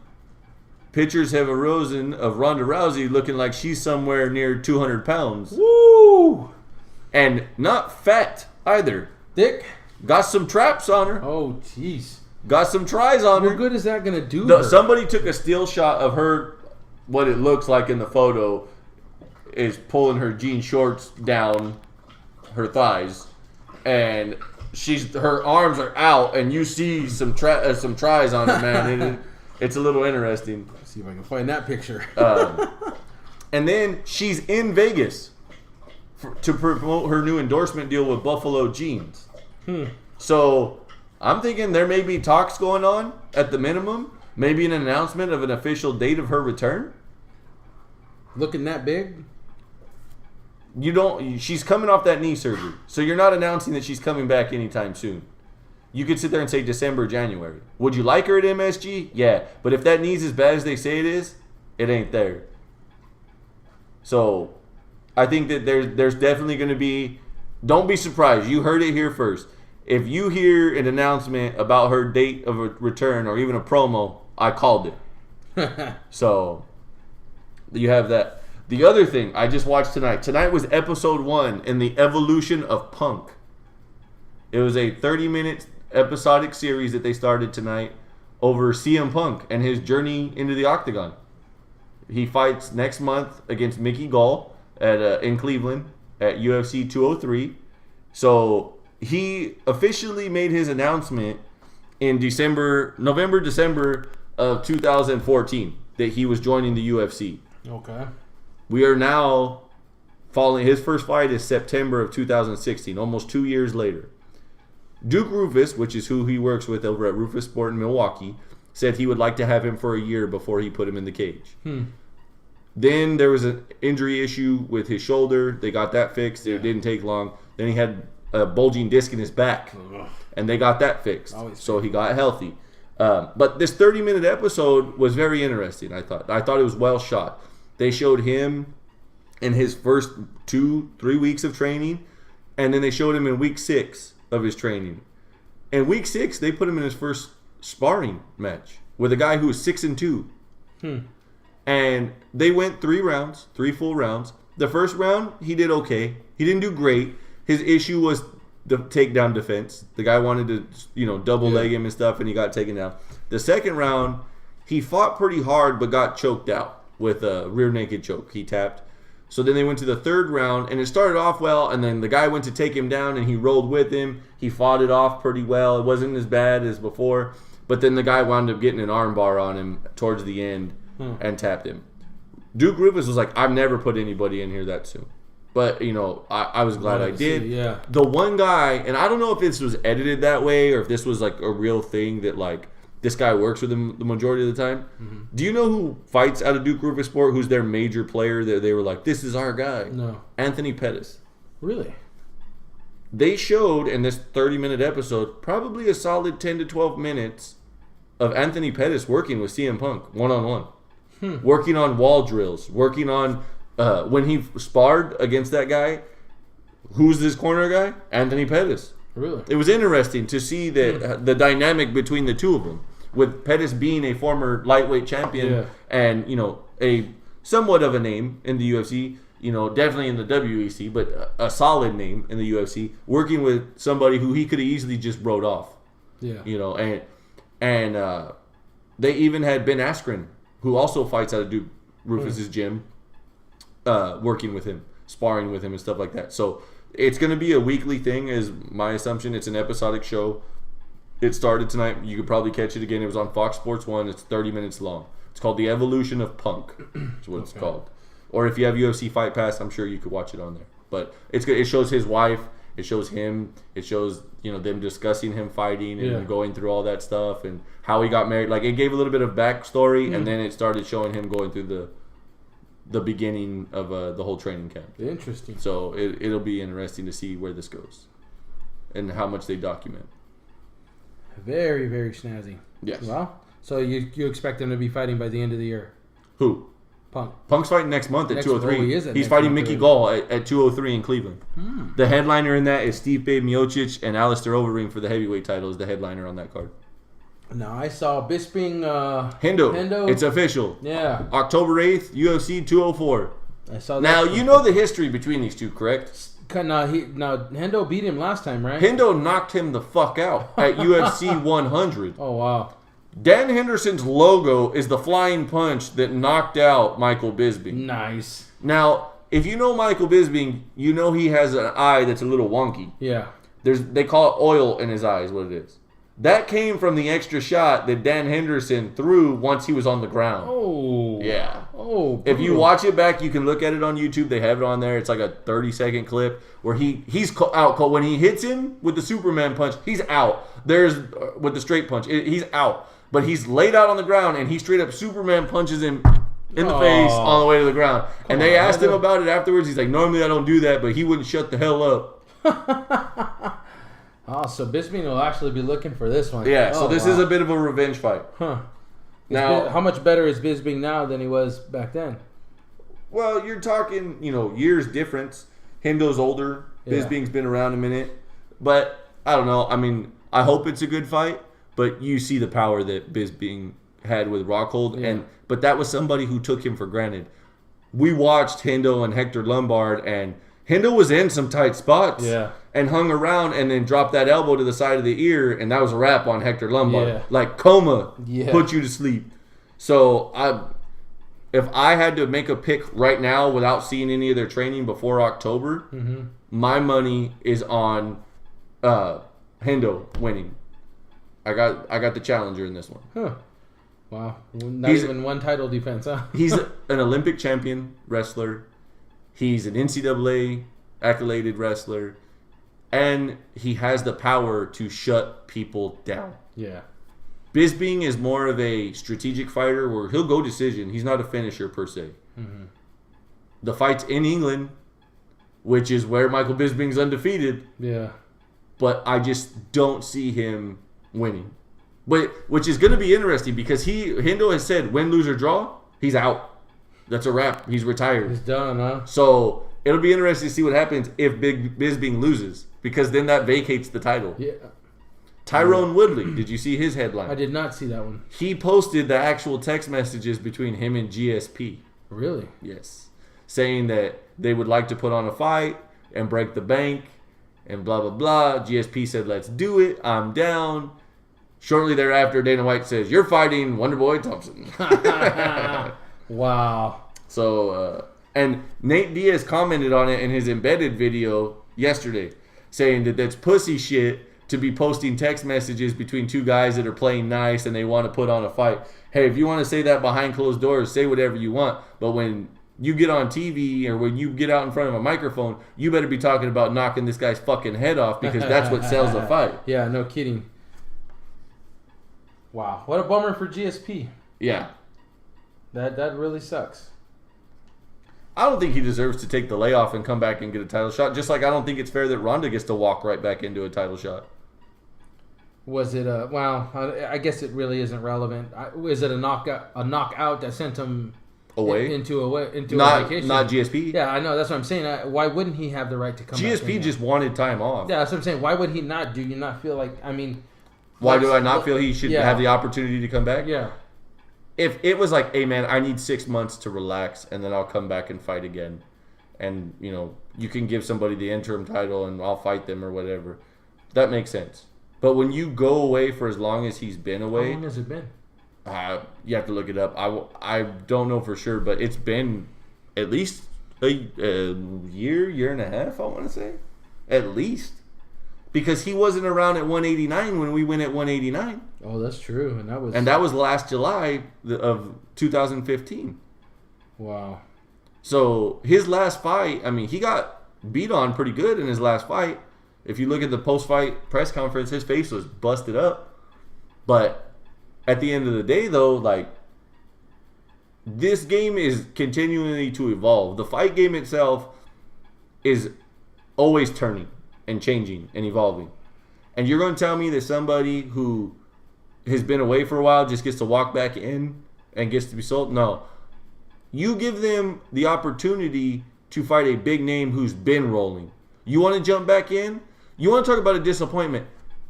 Pictures have arisen of Ronda Rousey looking like she's somewhere near 200 pounds. Woo! And not fat either. Thick? Got some traps on her. Oh, jeez. Got some tries on her. What good is that going to do her? Somebody took a still shot of her, what it looks like in the photo, is pulling her jean shorts down her thighs. And her arms are out, and you see some tries on her, man. It's a little interesting. Let's see if I can find that picture. And then she's in Vegas to promote her new endorsement deal with Buffalo Jeans. So I'm thinking there may be talks going on at the minimum. Maybe an announcement of an official date of her return. Looking that big? She's coming off that knee surgery. So you're not announcing that she's coming back anytime soon. You could sit there and say December, January. Would you like her at MSG? Yeah. But if that knee's as bad as they say it is, it ain't there. So I think that there's definitely going to be... Don't be surprised. You heard it here first. if you hear an announcement about her date of a return or even a promo, I called it. So you have that. The other thing I just watched tonight. Tonight was episode 1 in the evolution of Punk. It was a 30-minute episodic series that they started tonight over CM Punk and his journey into the octagon. He fights next month against Mickey Gall in Cleveland at UFC 203. So he officially made his announcement in November, December of 2014 that he was joining the UFC. Okay. We are now following his first fight is September of 2016, almost 2 years later. Duke Rufus, which is who he works with over at Rufus Sport in Milwaukee, said he would like to have him for a year before he put him in the cage. Then there was an injury issue with his shoulder. They got that fixed. It didn't take long. Then he had a bulging disc in his back, and they got that fixed. So he got healthy. But this 30-minute episode was very interesting, I thought. I thought it was well shot. They showed him in his first 2-3 weeks of training, and then they showed him in week 6 of his training. In week 6, they put him in his first sparring match with a guy who was 6-2. And they went 3 full rounds. The first round, he did okay. He didn't do great. His issue was the takedown defense. The guy wanted to, double leg him and stuff, and he got taken down. The second round, he fought pretty hard, but got choked out with a rear naked choke. He tapped. So then they went to the third round, and it started off well, and then the guy went to take him down, and he rolled with him. He fought it off pretty well. It wasn't as bad as before, but then the guy wound up getting an arm bar on him towards the end and tapped him. Duke Rufus was like, I've never put anybody in here that soon. But, I was glad I did. Yeah. The one guy, and I don't know if this was edited that way or if this was like a real thing that like this guy works with him the majority of the time. Do you know who fights out of Duke Rufus Sport? Who's their major player that they were like, this is our guy? No. Anthony Pettis. Really? They showed in this 30-minute episode probably a solid 10 to 12 minutes of Anthony Pettis working with CM Punk one-on-one. Working on wall drills. Working on, when he sparred against that guy, who's this corner guy? Anthony Pettis. Really? It was interesting to see that the dynamic between the two of them. With Pettis being a former lightweight champion and, a somewhat of a name in the UFC, definitely in the WEC, but a solid name in the UFC, working with somebody who he could have easily just wrote off. Yeah. And they even had Ben Askren, who also fights out of Duke Rufus's gym, working with him, sparring with him and stuff like that. So it's going to be a weekly thing is my assumption. It's an episodic show. It started tonight. You could probably catch it again. It was on Fox Sports 1. It's 30 minutes long. It's called The Evolution of Punk. That's what it's called. Or if you have UFC Fight Pass, I'm sure you could watch it on there. But it's good. It shows his wife. It shows him. It shows them discussing him fighting and going through all that stuff and how he got married. Like it gave a little bit of backstory, and then it started showing him going through the beginning of the whole training camp. Interesting. So it'll be interesting to see where this goes and how much they document. Very, very snazzy. Yes. Well, so you expect him to be fighting by the end of the year? Who? Punk. Punk's fighting next month at 203. Oh, he is at He's fighting Mickey Gall at 203 in Cleveland. The headliner in that is Stipe Miocic, and Alistair Overeem for the heavyweight title is the headliner on that card. Now, I saw Bisping... Hendo. It's official. Yeah. October 8th, UFC 204. I saw that. Now, you know the history between these two, correct? Now, Hendo beat him last time, right? Hendo knocked him the fuck out at UFC 100. Oh, wow. Dan Henderson's logo is the flying punch that knocked out Michael Bisping. Nice. Now, if you know Michael Bisping, you know he has an eye that's a little wonky. Yeah. They call it oil in his eye is what it is. That came from the extra shot that Dan Henderson threw once he was on the ground. Oh. Yeah. Oh. If you watch it back, you can look at it on YouTube. They have it on there. It's like a 30-second clip where he's out cold. When he hits him with the Superman punch, he's out. With the straight punch, he's out. But he's laid out on the ground, and he straight up Superman punches him in the face on the way to the ground. And they asked him about it afterwards. He's like, normally I don't do that, but he wouldn't shut the hell up. So Bisping will actually be looking for this one. Yeah, so this is a bit of a revenge fight. Huh. Now, how much better is Bisping now than he was back then? Well, you're talking, years difference. Hendo's older. Bisping's been around a minute. But I don't know. I mean, I hope it's a good fight, but you see the power that Bisping had with Rockhold, but that was somebody who took him for granted. We watched Hendo and Hector Lombard, and Hendo was in some tight spots and hung around and then dropped that elbow to the side of the ear, and that was a wrap on Hector Lombard. Yeah. Like coma, put you to sleep. So if I had to make a pick right now without seeing any of their training before October, my money is on Hendo winning. I got the challenger in this one. Huh. Wow. Not even one title defense, huh? He's an Olympic champion wrestler. He's an NCAA accoladed wrestler. And he has the power to shut people down. Yeah. Bisping is more of a strategic fighter where he'll go decision. He's not a finisher per se. Mm-hmm. The fight's in England, which is where Michael Bisping's undefeated. Yeah. But I just don't see him winning. But which is going to be interesting because Hendo has said win, lose, or draw, he's out. That's a wrap. He's retired. He's done, huh? So it'll be interesting to see what happens if Bisping loses because then that vacates the title. Yeah. Tyrone Woodley, did you see his headline? I did not see that one. He posted the actual text messages between him and GSP. Really? Yes. Saying that they would like to put on a fight and break the bank and blah, blah, blah. GSP said, let's do it. I'm down. Shortly thereafter, Dana White says, you're fighting Wonderboy Thompson. Wow. So, and Nate Diaz commented on it in his embedded video yesterday, saying that that's pussy shit to be posting text messages between two guys that are playing nice and they want to put on a fight. Hey, if you want to say that behind closed doors, say whatever you want. But when you get on TV or when you get out in front of a microphone, you better be talking about knocking this guy's fucking head off because that's what sells a fight. Yeah, no kidding. Wow, what a bummer for GSP. Yeah. That really sucks. I don't think he deserves to take the layoff and come back and get a title shot, just like I don't think it's fair that Ronda gets to walk right back into a title shot. Was it well, I guess it really isn't relevant. Is it a knockout that sent him away into a vacation? Not GSP. Yeah, I know. That's what I'm saying. Why wouldn't he have the right to come back? GSP just wanted time off. Yeah, that's what I'm saying. Why would he not? Do you not feel like, I mean... Why do I not feel he should have the opportunity to come back? Yeah. If it was like, hey man, I need 6 months to relax and then I'll come back and fight again. And, you know, you can give somebody the interim title and I'll fight them or whatever. That makes sense. But when you go away for as long as he's been away... How long has it been? You have to look it up. I don't know for sure, but it's been at least a year and a half, I want to say. At least. Because he wasn't around at 189 when we went at 189. Oh, that's true. And that was last July of 2015. Wow. So his last fight, I mean, he got beat on pretty good in his last fight. If you look at the post-fight press conference, his face was busted up. But at the end of the day, though, like, this game is continually to evolve. The fight game itself is always turning and changing and evolving. And you're going to tell me that somebody who has been away for a while just gets to walk back in and gets to be sold? No. You give them the opportunity to fight a big name who's been rolling. You want to jump back in? You want to talk about a disappointment?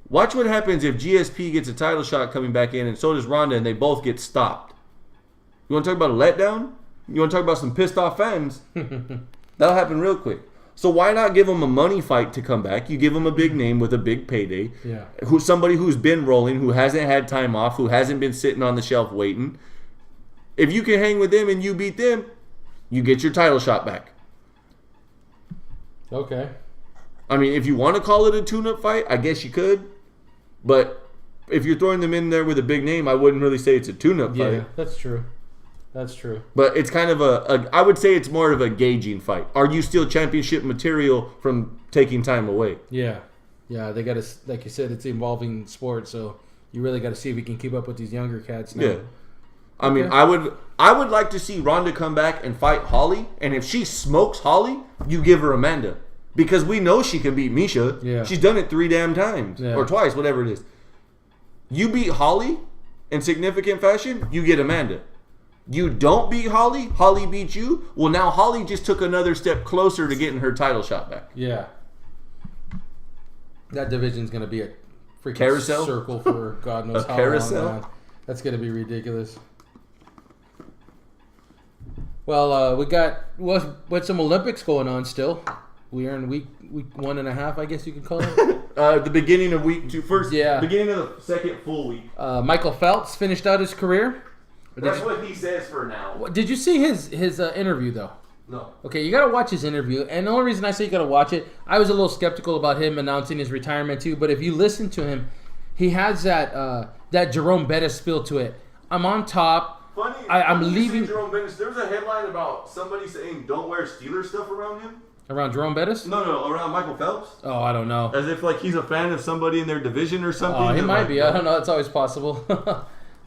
Watch what happens if GSP gets a title shot coming back in and so does Ronda and they both get stopped. You want to talk about a letdown? You want to talk about some pissed off fans? That'll happen real quick. So why not give them a money fight to come back? You give them a big name with a big payday. Yeah. Somebody who's been rolling, who hasn't had time off, who hasn't been sitting on the shelf waiting. If you can hang with them and you beat them, you get your title shot back. Okay. I mean, if you want to call it a tune-up fight, I guess you could. But if you're throwing them in there with a big name, I wouldn't really say it's a tune-up fight. Yeah, that's true. That's true. But it's kind of I would say it's more of a gauging fight. Are you still championship material from taking time away? Yeah. Yeah, they got to, like you said, it's an evolving sport, so you really got to see if we can keep up with these younger cats now. Yeah. I mean, I would like to see Ronda come back and fight Holly, and if she smokes Holly, you give her Amanda. Because we know she can beat Misha. Yeah. She's done it 3 damn times. Yeah. Or twice, whatever it is. You beat Holly in significant fashion, you get Amanda. You don't beat Holly, Holly beats you. Well, now Holly just took another step closer to getting her title shot back. Yeah. That division's going to be a freaking carousel circle for God knows how carousel? long. Man. That's going to be ridiculous. Well, we got what's some Olympics going on still. We are in week 1.5, I guess you could call it. The beginning of week 2. Beginning of the second full week. Michael Phelps finished out his career. That's what he says for now. Did you see his interview, though? No. Okay, you got to watch his interview. And the only reason I say you got to watch it, I was a little skeptical about him announcing his retirement, too. But if you listen to him, he has that Jerome Bettis feel to it. I'm on top. Funny, I'm leaving. Jerome Bettis. There was a headline about somebody saying don't wear Steelers stuff around him. Around Jerome Bettis? No, around Michael Phelps. Oh, I don't know. As if like he's a fan of somebody in their division or something. Oh, he might be. I don't know. It's always possible.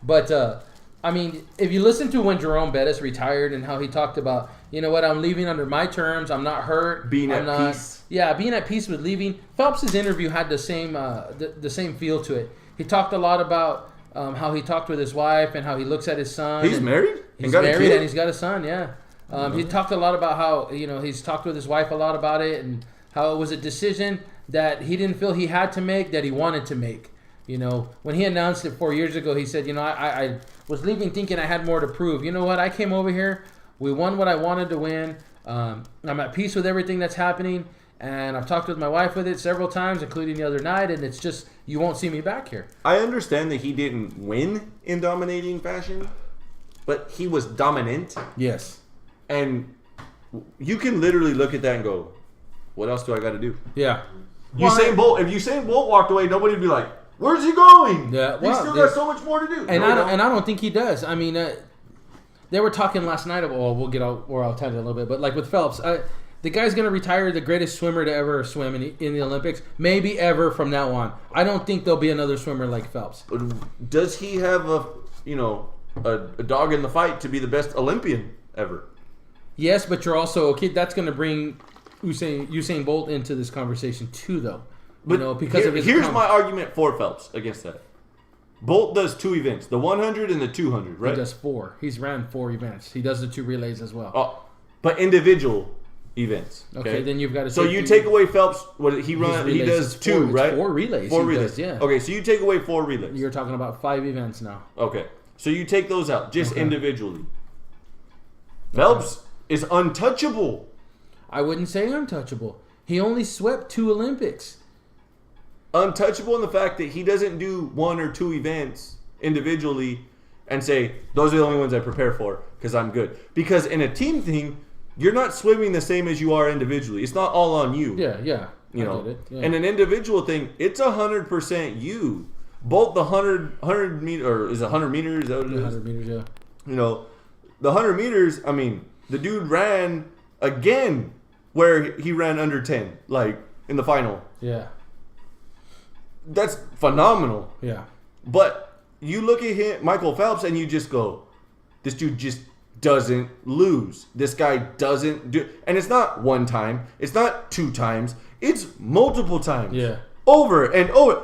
But, I mean, if you listen to when Jerome Bettis retired and how he talked about, you know what, I'm leaving under my terms. I'm not hurt. Being at peace. Yeah, being at peace with leaving. Phelps' interview had the same the same feel to it. He talked a lot about how he talked with his wife and how he looks at his son. He's married? He's married and he's got a son, yeah. He talked a lot about how, he's talked with his wife a lot about it and how it was a decision that he didn't feel he had to make, that he wanted to make. When he announced it 4 years ago, he said, I was leaving thinking I had more to prove. You know what? I came over here. We won what I wanted to win. I'm at peace with everything that's happening. And I've talked with my wife with it several times, including the other night. And it's just, you won't see me back here. I understand that he didn't win in dominating fashion, but he was dominant. Yes. And you can literally look at that and go, what else do I got to do? Yeah. If Usain Bolt walked away, nobody would be like, where's he going? Yeah, well, he still got so much more to do. And I don't think he does. I mean, they were talking last night about, we'll get out, or I'll tell you a little bit, but like with Phelps, the guy's going to retire the greatest swimmer to ever swim in the Olympics, maybe ever from now on. I don't think there'll be another swimmer like Phelps. Does he have a dog in the fight to be the best Olympian ever? Yes, but you're also, that's going to bring Usain Bolt into this conversation too, though. But here's my argument for Phelps against that. Bolt does 2 events, the 100 and the 200, right? He does 4. He's ran 4 events. He does the 2 relays as well. Oh, but individual events. Okay, then you've got to. So you take away Phelps. What he runs? He does 2, right? 4 relays. 4 relays. Does, yeah. Okay, so you take away 4 relays. You're talking about 5 events now. Okay, so you take those out just individually. Phelps is untouchable. I wouldn't say untouchable. He only swept 2 Olympics. Untouchable in the fact that he doesn't do 1 or 2 events individually and say, those are the only ones I prepare for because I'm good. Because in a team thing, you're not swimming the same as you are individually. It's not all on you. Yeah. I get it. Yeah. And an individual thing, it's 100% you. Both the 100 meter, or is it 100 meters? Is that what it is? 100 meters, yeah. The 100 meters, I mean, the dude ran again where he ran under 10, like in the final. Yeah. That's phenomenal. Yeah. But you look at him, Michael Phelps, and you just go, this dude just doesn't lose. This guy doesn't do. And it's not 1 time. It's not 2 times. It's multiple times. Yeah. Over and over.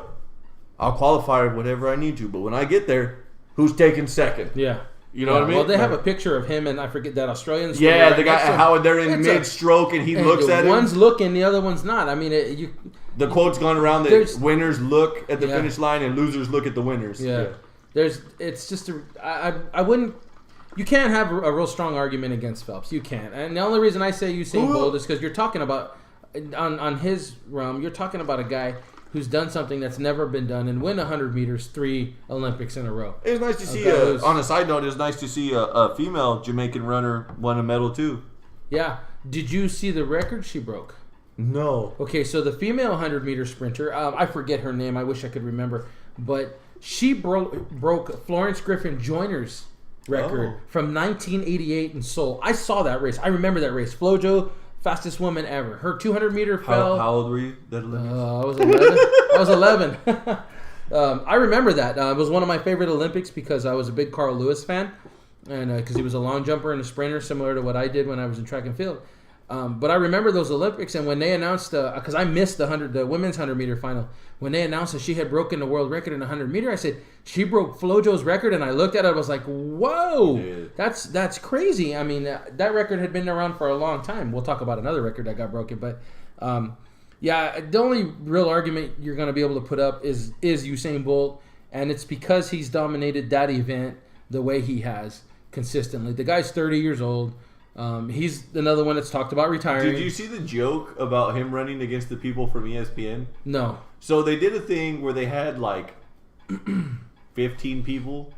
I'll qualify whatever I need to, but when I get there, who's taking second? Yeah. You know what I mean? Well, they have a picture of him, and I forget that Australian. Yeah, the guy, how they're in mid-stroke, and he looks at him. One's looking, the other one's not. I mean, the quote's gone around that winners look at the finish line and losers look at the winners. Yeah. It's just I wouldn't. You can't have a real strong argument against Phelps. You can't. And the only reason I say Usain Bolt is because you're talking about on his realm. You're talking about a guy who's done something that's never been done and win 100 meters 3 Olympics in a row. It's nice to see, on a side note, it's nice to see a female Jamaican runner win a medal too. Yeah. Did you see the record she broke? No. Okay, so the female 100-meter sprinter, I forget her name. I wish I could remember. But she broke Florence Griffin Joyner's record from 1988 in Seoul. I saw that race. I remember that race. Flojo, fastest woman ever. Her 200-meter fell. How old were you that Olympics? I was 11. I remember that. It was one of my favorite Olympics because I was a big Carl Lewis fan, and because he was a long jumper and a sprinter, similar to what I did when I was in track and field. But I remember those Olympics, and when they announced, because I missed the women's 100-meter final, when they announced that she had broken the world record in 100-meter, I said, she broke Flojo's record, and I looked at it, I was like, whoa, that's crazy. I mean, that record had been around for a long time. We'll talk about another record that got broken, but Yeah, the only real argument you're going to be able to put up is Usain Bolt, and it's because he's dominated that event the way he has consistently. The guy's 30 years old. He's another one that's talked about retiring. Did you see the joke about him running against the people from ESPN? No. So they did a thing where they had like 15 people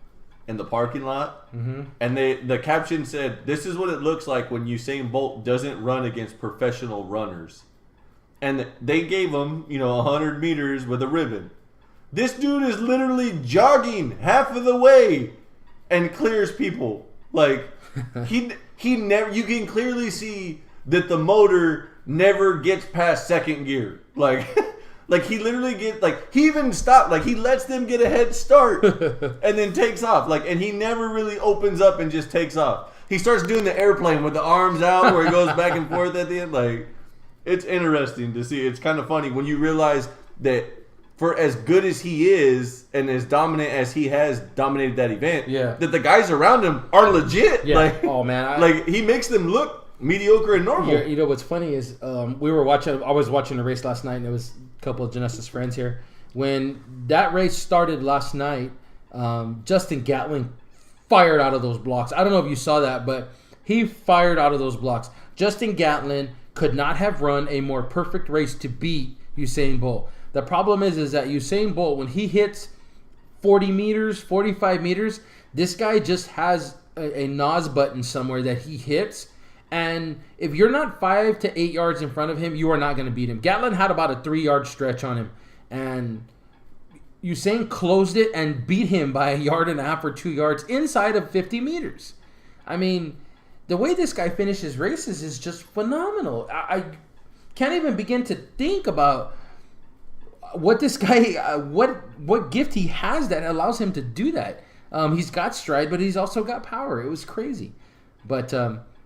in the parking lot, and the caption said, "This is what it looks like when Usain Bolt doesn't run against professional runners." And they gave him, 100 meters with a ribbon. This dude is literally jogging half of the way and clears people. Like, he never. You can clearly see that the motor never gets past second gear. Like he literally he even stopped. Like, he lets them get a head start and then takes off. And he never really opens up and just takes off. He starts doing the airplane with the arms out where he goes back and forth at the end. It's interesting to see. It's kind of funny when you realize that for as good as he is and as dominant as he has dominated that event, that the guys around him are legit. Yeah. Oh man. He makes them look mediocre and normal. You know what's funny is I was watching a race last night, and there was a couple of Genesis friends here. When that race started last night, Justin Gatlin fired out of those blocks. I don't know if you saw that, but he fired out of those blocks. Justin Gatlin could not have run a more perfect race to beat Usain Bolt. The problem is that Usain Bolt, when he hits 40 meters, 45 meters, this guy just has a NOS button somewhere that he hits. And if you're not 5 to 8 yards in front of him, you are not going to beat him. Gatlin had about a 3-yard stretch on him. And Usain closed it and beat him by 1.5 yards or 2 yards inside of 50 meters. I mean, the way this guy finishes races is just phenomenal. I can't even begin to think about what this guy, what gift he has that allows him to do that. He's got stride, but he's also got power. It was crazy. But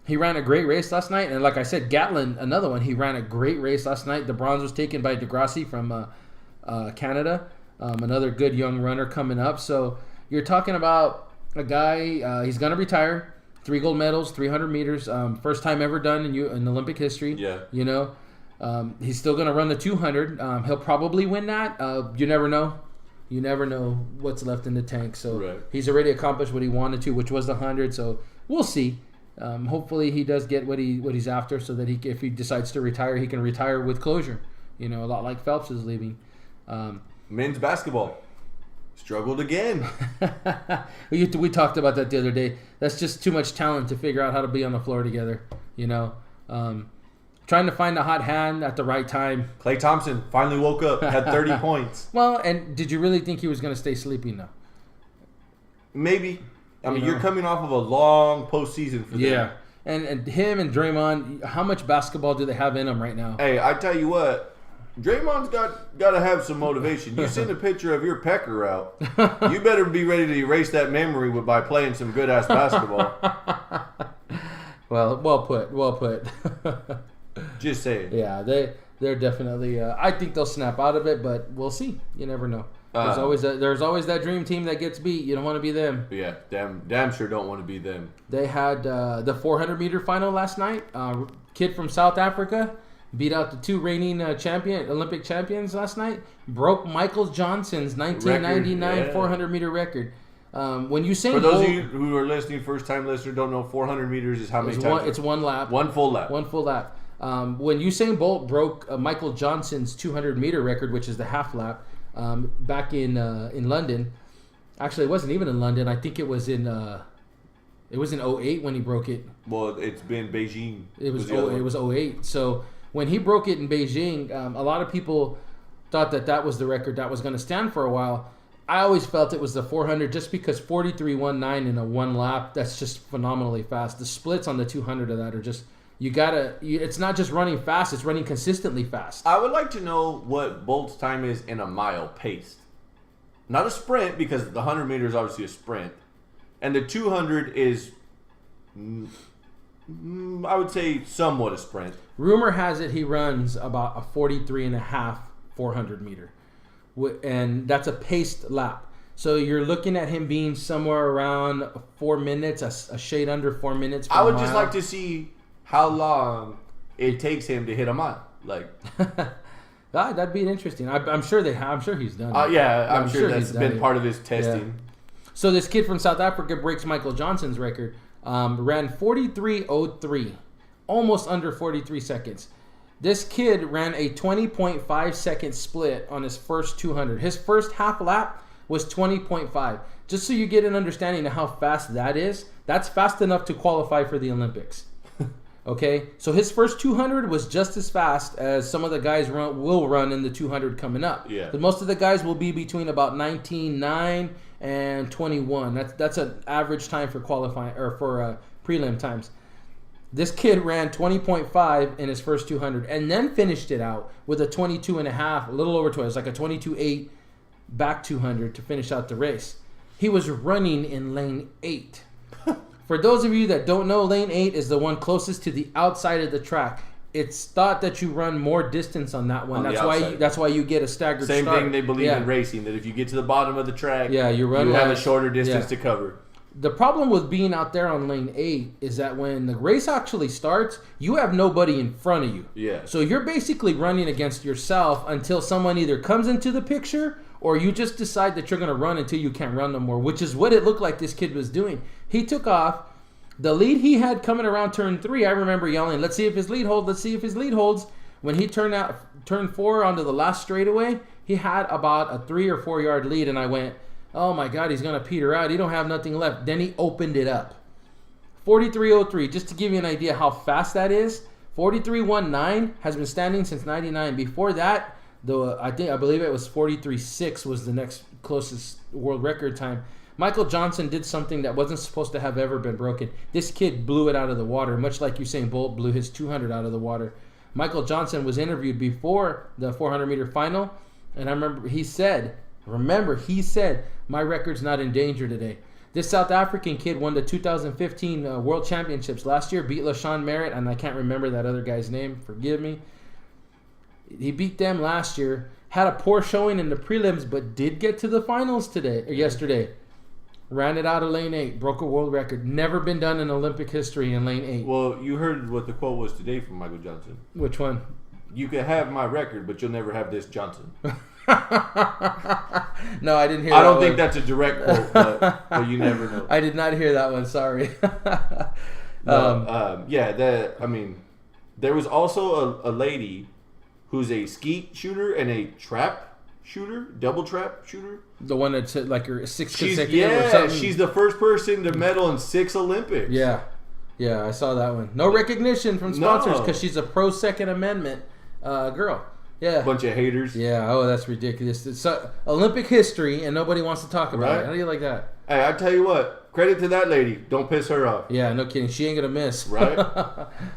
he ran a great race last night. And like I said, Gatlin, another one, he ran a great race last night. The bronze was taken by Degrassi from Canada. Another good young runner coming up. So you're talking about a guy, he's going to retire. 3 gold medals, 300 meters, first time ever done in Olympic history. Yeah. He's still going to run the 200. He'll probably win that. You never know. You never know what's left in the tank. So He's already accomplished what he wanted to, which was the 100. So we'll see. Hopefully he does get what he's after, so that if he decides to retire, he can retire with closure. A lot like Phelps is leaving. Men's basketball struggled again. We talked about that the other day. That's just too much talent to figure out how to be on the floor together. Trying to find a hot hand at the right time. Klay Thompson finally woke up, had 30 points. Well, and did you really think he was going to stay sleeping though? Maybe. I mean, you're coming off of a long postseason for them. Yeah. And him and Draymond, how much basketball do they have in them right now? Hey, I tell you what, Draymond's got to have some motivation. You send a picture of your pecker out, you better be ready to erase that memory by playing some good-ass basketball. Well put. Just saying. Yeah, they're definitely. I think they'll snap out of it, but we'll see. You never know. There's always that dream team that gets beat. You don't want to be them. Yeah, damn sure don't want to be them. They had the 400-meter final last night. Kid from South Africa beat out the 2 reigning Olympic champions last night. Broke Michael Johnson's 1999 400-meter record. When you say for those of you who are listening, first-time listener, don't know, 400 meters is how many times? It's one lap. One full lap. One full lap. When Usain Bolt broke Michael Johnson's 200-meter record, which is the half lap, back in London. Actually, it wasn't even in London. I think it was in 08 when he broke it. Well, it's been Beijing. It was 08. So when he broke it in Beijing, a lot of people thought that was the record that was going to stand for a while. I always felt it was the 400 just because 43.19 in a one lap, that's just phenomenally fast. The splits on the 200 of that are just... it's not just running fast, it's running consistently fast. I would like to know what Bolt's time is in a mile paced. Not a sprint, because the 100 meters is obviously a sprint. And the 200 is, I would say, somewhat a sprint. Rumor has it he runs about a 43.5 400 meter. And that's a paced lap. So you're looking at him being somewhere around 4 minutes, a shade under 4 minutes. I would just like to see how long it takes him to hit a mile. That'd be interesting. I'm sure they have. I'm sure he's done it. I'm sure that's been part of his testing. Yeah. So this kid from South Africa breaks Michael Johnson's record. Ran 43:03, almost under 43 seconds. This kid ran a 20.5 second split on his first 200. His first half lap was 20.5. Just so you get an understanding of how fast that is, that's fast enough to qualify for the Olympics. Okay, so his first 200 was just as fast as some of the guys will run in the 200 coming up. Yeah. But most of the guys will be between about 19.9 and 21. That's an average time for qualifying or for prelim times. This kid ran 20.5 in his first 200 and then finished it out with a 22.5, a little over 20. It's like a 22.8 back 200 to finish out the race. He was running in lane 8. For those of you that don't know, lane 8 is the one closest to the outside of the track. It's thought that you run more distance on that one. That's why you get a staggered Same start. thing they believe in racing, that if you get to the bottom of the track, you have a shorter distance to cover. The problem with being out there on lane 8 is that when the race actually starts, you have nobody in front of you. Yeah. So you're basically running against yourself until someone either comes into the picture or you just decide that you're going to run until you can't run no more, which is what it looked like this kid was doing. He took off. The lead he had coming around turn 3, I remember yelling, let's see if his lead holds, let's see if his lead holds. When he turned 4 onto the last straightaway, he had about a 3 or 4 yard lead, and I went, oh my God, he's going to peter out. He don't have nothing left. Then he opened it up. 43:03, just to give you an idea how fast that is. 43:19 has been standing since 99. Before that, I believe it was 43:6 was the next closest world record time. Michael Johnson did something that wasn't supposed to have ever been broken. This kid blew it out of the water, much like Usain Bolt blew his 200 out of the water. Michael Johnson was interviewed before the 400-meter final, and I remember he said, my record's not in danger today. This South African kid won the 2015 World Championships last year, beat LaShawn Merritt, and I can't remember that other guy's name. Forgive me. He beat them last year, had a poor showing in the prelims, but did get to the finals yesterday. Ran it out of lane 8, broke a world record. Never been done in Olympic history in lane 8. Well, you heard what the quote was today from Michael Johnson. Which one? You can have my record, but you'll never have this Johnson. No, I didn't hear that. I don't think that's a direct quote, but you never know. I did not hear that one, sorry. There was also a lady who's a skeet shooter and a trap shooter, double trap shooter. The one that's like your 6 consecutive or something? She's the first person to medal in 6 Olympics. Yeah, I saw that one. No recognition from sponsors because she's a pro Second Amendment girl. Yeah. Bunch of haters. Yeah, that's ridiculous. It's Olympic history and nobody wants to talk about it. How do you like that? Hey, I tell you what, credit to that lady. Don't piss her off. Yeah, no kidding. She ain't going to miss. Right?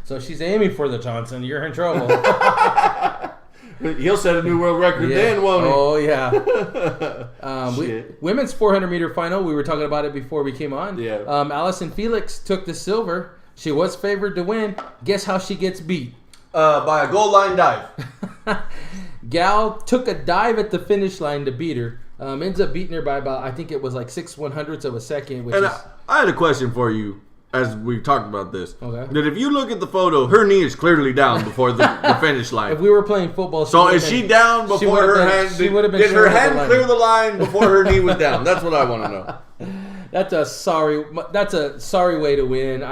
So she's aiming for the Johnson. You're in trouble. He'll set a new world record then, won't he? Oh, yeah. Women's 400-meter final, we were talking about it before we came on. Yeah. Allison Felix took the silver. She was favored to win. Guess how she gets beat? By a goal line dive. Gal took a dive at the finish line to beat her. Ends up beating her by about, I think it was like 6/100ths of a second. I had a question for you as we talked about this. Okay. That if you look at the photo, her knee is clearly down before the finish line. If we were playing football, is she down before her hand? Did her hand clear the line before her knee was down? That's what I want to know. That's a sorry way to win.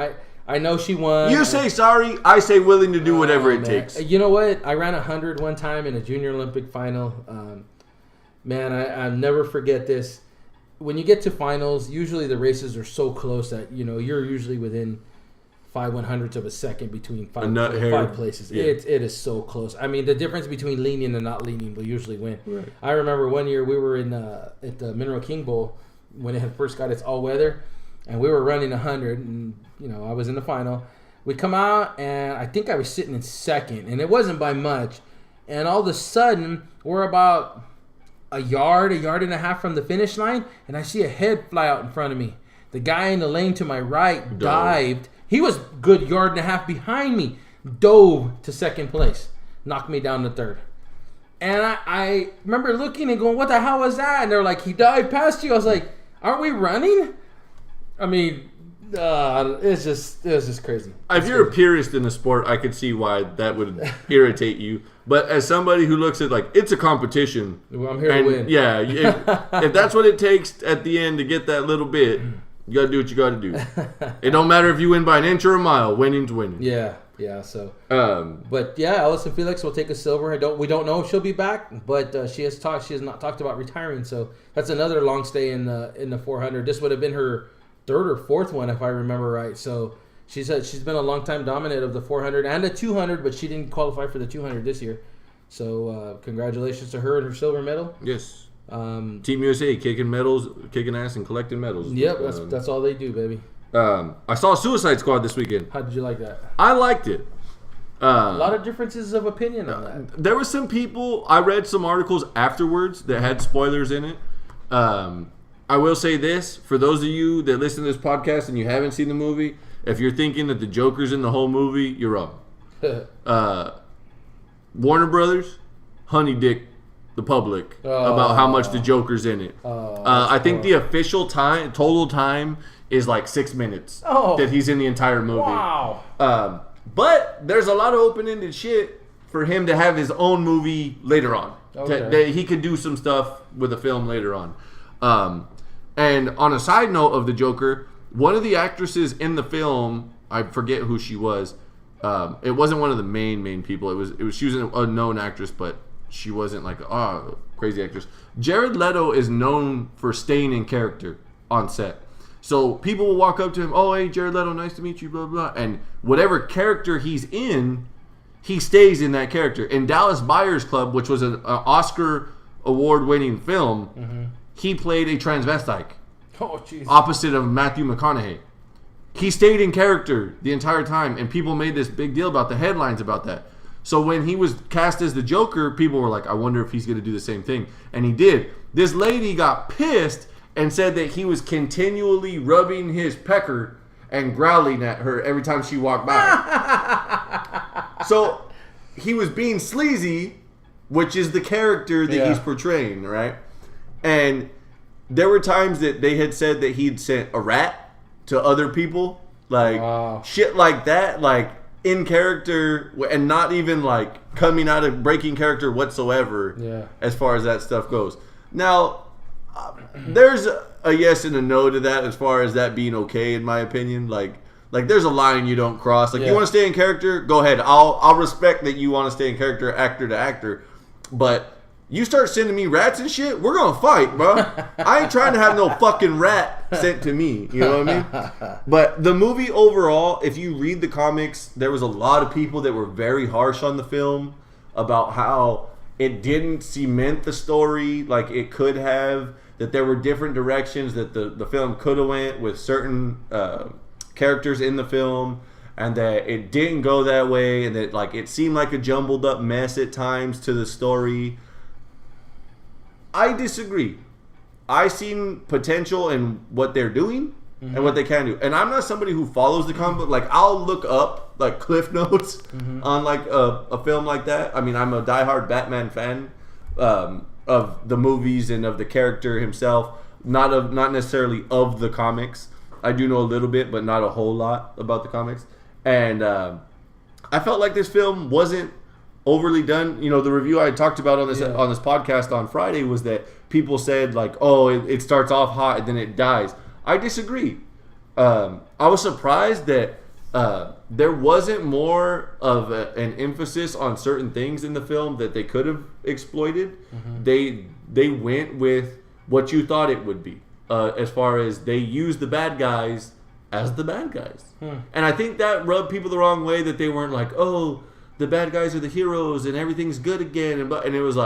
I know she won. You say sorry, I say willing to do whatever it takes. You know what? I ran 100 one time in a junior Olympic final. I'll never forget this. When you get to finals, usually the races are so close that you're usually within 5/100ths of a second between five places. Yeah. It is so close. I mean, the difference between leaning and not leaning will usually win. Right. I remember one year we were at the Mineral King Bowl when it had first got its all weather, and we were running 100, and I was in the final. We come out, and I think I was sitting in second, and it wasn't by much. And all of a sudden, we're about a yard and a half from the finish line, and I see a head fly out in front of me. The guy in the lane to my right dived. He was good yard and a half behind me. Dove to second place. Knocked me down to third. And I remember looking and going, what the hell was that? And they're like, he dived past you. I was like, aren't we running? I mean, It was just crazy. If you're a purist in the sport, I could see why that would irritate you. But as somebody who looks at it's a competition, well, I'm here to win. Yeah, if that's what it takes at the end to get that little bit, you got to do what you got to do. It don't matter if you win by an inch or a mile. Winning's winning. Yeah. So, but yeah, Allison Felix will take a silver. We don't know if she'll be back, but she has not talked about retiring. So that's another long stay in the 400. This would have been her third or fourth one, if I remember right. So she's been a long time dominant of the 400 and the 200, but she didn't qualify for the 200 this year. So congratulations to her and her silver medal. Yes. Team USA kicking medals, kicking ass, and collecting medals. Yep, that's all they do, baby. I saw Suicide Squad this weekend. How did you like that? I liked it. A lot of differences of opinion on that. There were some people. I read some articles afterwards that had spoilers in it. I will say this, for those of you that listen to this podcast and you haven't seen the movie, if you're thinking that the Joker's in the whole movie, you're wrong. Warner Brothers, honey dick the public about how much the Joker's in it. I think the official total time is 6 minutes that he's in the entire movie. Wow. But there's a lot of open-ended shit for him to have his own movie later on. Okay. That he could do some stuff with a film later on. And on a side note of the Joker, one of the actresses in the film, I forget who she was. It wasn't one of the main people. It was she was a known actress, but she wasn't crazy actress. Jared Leto is known for staying in character on set. So people will walk up to him, "Oh, hey, Jared Leto, nice to meet you," blah, blah, blah. And whatever character he's in, he stays in that character. In Dallas Buyers Club, which was an Oscar award-winning film, he played a transvestite. Oh, jeez. Opposite of Matthew McConaughey. He stayed in character the entire time, and people made this big deal about the headlines about that. So when he was cast as the Joker, people were like, I wonder if he's going to do the same thing. And he did. This lady got pissed and said that he was continually rubbing his pecker and growling at her every time she walked by. So he was being sleazy, which is the character that he's portraying, right? And there were times that they had said that he'd sent a rat to other people. Shit like that, in character and not even coming out of breaking character whatsoever as far as that stuff goes. Now, there's a yes and a no to that as far as that being okay, in my opinion. There's a line you don't cross. You want to stay in character, go ahead. I'll respect that you want to stay in character, actor to actor. But you start sending me rats and shit, we're going to fight, bro. I ain't trying to have no fucking rat sent to me. You know what I mean? But the movie overall, if you read the comics, there was a lot of people that were very harsh on the film about how it didn't cement the story like it could have, that there were different directions that the film could have went with certain characters in the film, and that it didn't go that way, and that it seemed like a jumbled up mess at times to the story. I disagree. I seen potential in what they're doing and what they can do. And I'm not somebody who follows the comic book. I'll look up cliff notes on a film like that. I mean, I'm a diehard Batman fan of the movies and of the character himself. Not necessarily of the comics. I do know a little bit, but not a whole lot about the comics. And I felt like this film wasn't overly done. You know, the review I talked about on this podcast on Friday was that people said it starts off hot and then it dies. I disagree. I was surprised that there wasn't more of an emphasis on certain things in the film that they could have exploited. They went with what you thought it would be, as far as they used the bad guys as the bad guys. And I think that rubbed people the wrong way, that they weren't the bad guys are the heroes and everything's good again. And it was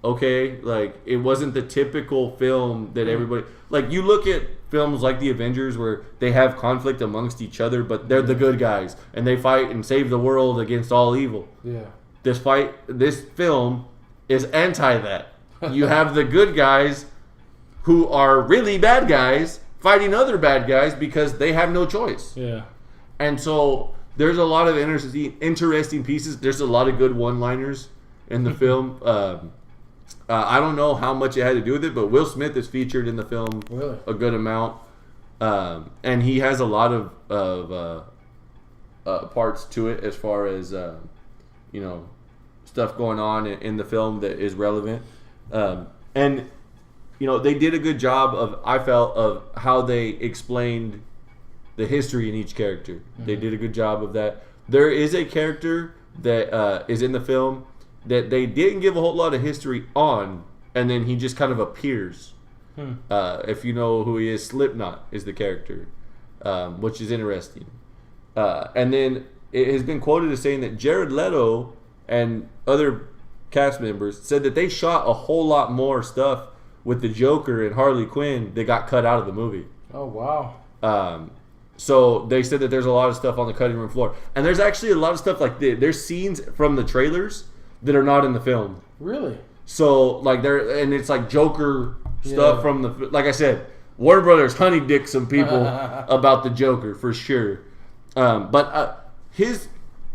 okay, it wasn't the typical film that everybody... you look at films like The Avengers where they have conflict amongst each other, but they're the good guys, and they fight and save the world against all evil. Yeah. This film is anti that. You have the good guys who are really bad guys fighting other bad guys because they have no choice. Yeah. And so there's a lot of interesting pieces. There's a lot of good one-liners in the film. I don't know how much it had to do with it, but Will Smith is featured in the film a good amount. And he has a lot of parts to it as far as stuff going on in the film that is relevant. And they did a good job I felt of how they explained the history in each character. Mm-hmm. They did a good job of that. There is a character that is in the film that they didn't give a whole lot of history on, and then he just kind of appears. If you know who he is, Slipknot is the character, which is interesting. And then it has been quoted as saying that Jared Leto and other cast members said that they shot a whole lot more stuff with the Joker and Harley Quinn that got cut out of the movie. Oh, wow. So they said that there's a lot of stuff on the cutting room floor. And there's actually a lot of stuff like there's scenes from the trailers that are not in the film. Really? So, like, and it's like Joker stuff from like I said, Warner Brothers honey dicked some people about the Joker for sure. But his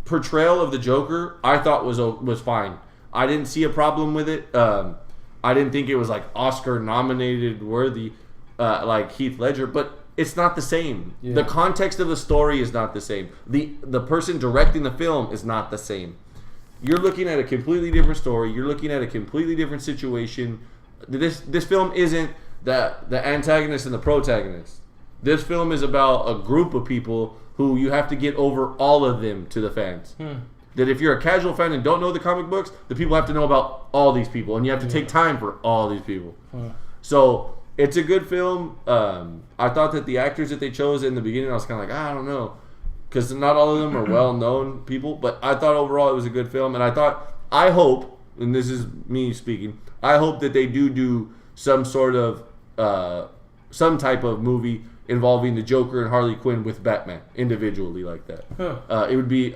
portrayal of the Joker, I thought was fine. I didn't see a problem with it. I didn't think it was like Oscar nominated worthy, like Heath Ledger, but it's not the same. Yeah. The context of the story is not the same. The person directing the film is not the same. You're looking at a completely different story. You're looking at a completely different situation. This film isn't the antagonist and the protagonist. This film is about a group of people who you have to get over all of them to the fans. That if you're a casual fan and don't know the comic books, the people have to know about all these people, and you have to take time for all these people. So it's a good film. I thought that the actors that they chose in the beginning, I was kind of like, I don't know, because not all of them are well-known people. But I thought overall it was a good film, and I hope, and this is me speaking, I hope that they do some sort of some type of movie involving the Joker and Harley Quinn with Batman individually like that. It would be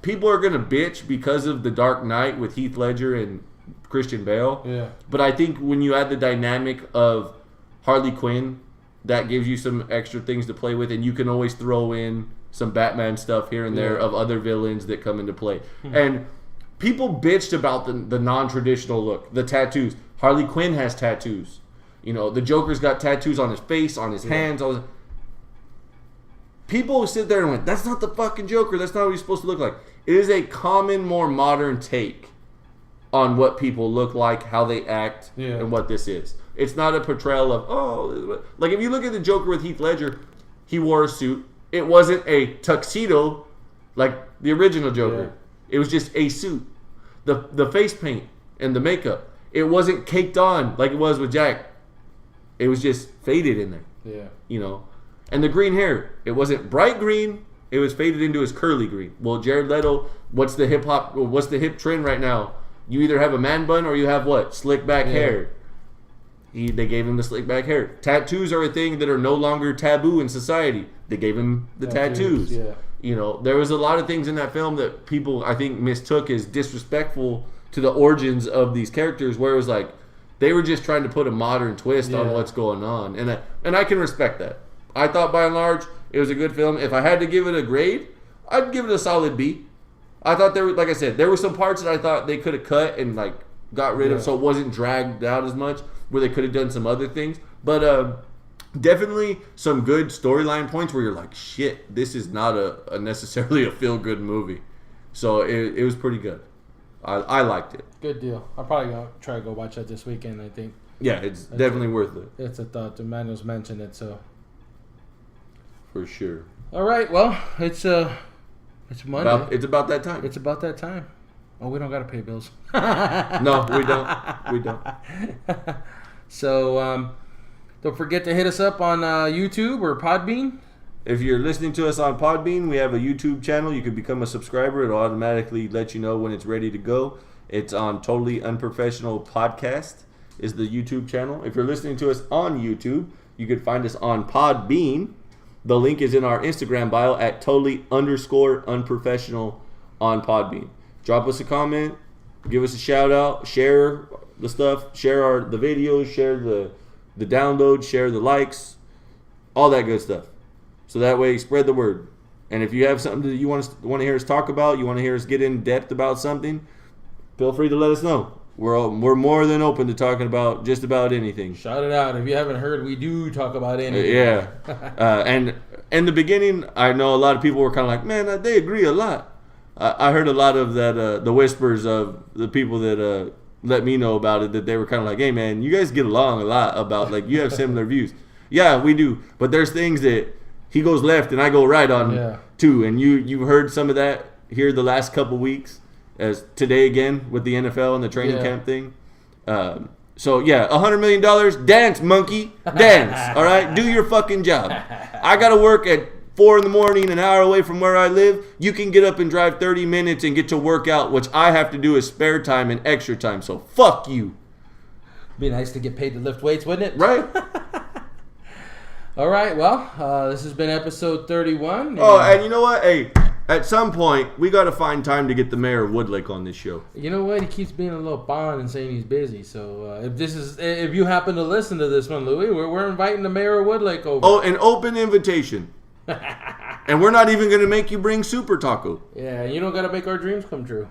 people are gonna bitch because of the Dark Knight with Heath Ledger and Christian Bale. Yeah. But I think when you add the dynamic of Harley Quinn, that gives you some extra things to play with, and you can always throw in some Batman stuff here and there of other villains that come into play. And people bitched about the non-traditional look, the tattoos. Harley Quinn has tattoos. The Joker's got tattoos on his face, on his hands. People sit there and went, that's not the fucking Joker. That's not what he's supposed to look like. It is a common, more modern take on what people look like, how they act, and what this is. It's not a portrayal of, like if you look at the Joker with Heath Ledger, he wore a suit. It wasn't a tuxedo like the original Joker. It was just a suit. The face paint and the makeup, it wasn't caked on like it was with Jack. It was just faded in there. Yeah. And the green hair, it wasn't bright green. It was faded into his curly green. Well, Jared Leto, what's the hip trend right now? You either have a man bun or you have what? Slick back hair. They gave him the slick back hair. Tattoos are a thing that are no longer taboo in society. They gave him the tattoos. Yeah. There was a lot of things in that film that people, I think, mistook as disrespectful to the origins of these characters, where it was like they were just trying to put a modern twist on what's going on. And I can respect that. I thought by and large it was a good film. If I had to give it a grade, I'd give it a solid B. I thought like I said, there were some parts that I thought they could have cut and like got rid of, so it wasn't dragged out as much, where they could have done some other things. But definitely some good storyline points where you're like, shit, this is not a necessarily a feel-good movie. So it was pretty good. I liked it. Good deal. I'll probably try to go watch that this weekend, I think. Yeah, it's definitely worth it. It's a thought. Emmanuel's mentioned it, so. For sure. All right, well, it's Monday. It's about that time. It's about that time. Oh, we don't got to pay bills. No, we don't. We don't. So, don't forget to hit us up on YouTube or Podbean. If you're listening to us on Podbean, we have a YouTube channel. You can become a subscriber. It'll automatically let you know when it's ready to go. It's on Totally Unprofessional Podcast is the YouTube channel. If you're listening to us on YouTube, you can find us on Podbean. The link is in our Instagram bio at totally_unprofessional on Podbean. Drop us a comment, give us a shout out, share the stuff, share the videos, share the downloads, share the likes, all that good stuff. So that way, spread the word. And if you have something that you want to hear us talk about, you want to hear us get in depth about something, feel free to let us know. we're more than open to talking about just about anything. Shout it out. If you haven't heard, we do talk about anything. And in the beginning, I know a lot of people were kind of like, man, they agree a lot. I heard a lot of that, the whispers of the people that let me know about it, that they were kind of like, hey, man, you guys get along a lot about, like, you have similar views. Yeah, we do. But there's things that he goes left and I go right on, too. And you've heard some of that here the last couple weeks, as today again with the NFL and the training camp thing. So, yeah, $100 million, dance, monkey, dance, all right? Do your fucking job. I got to work at 4 in the morning, an hour away from where I live. You can get up and drive 30 minutes and get to work out, which I have to do as spare time and extra time. So, fuck you. Be nice to get paid to lift weights, wouldn't it? Right? All right, well, this has been episode 31. Oh, and you know what? Hey, at some point, we got to find time to get the mayor of Woodlake on this show. You know what? He keeps being a little bond and saying he's busy. So if you happen to listen to this one, Louis, we're inviting the mayor of Woodlake over. Oh, an open invitation. And we're not even going to make you bring Super Taco. Yeah, you don't got to make our dreams come true.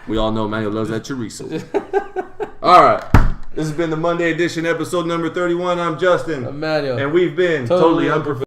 We all know Manuel loves that chorizo. All right. This has been the Monday edition, episode number 31. I'm Justin. I'm Manuel. And we've been Totally Unprofessional.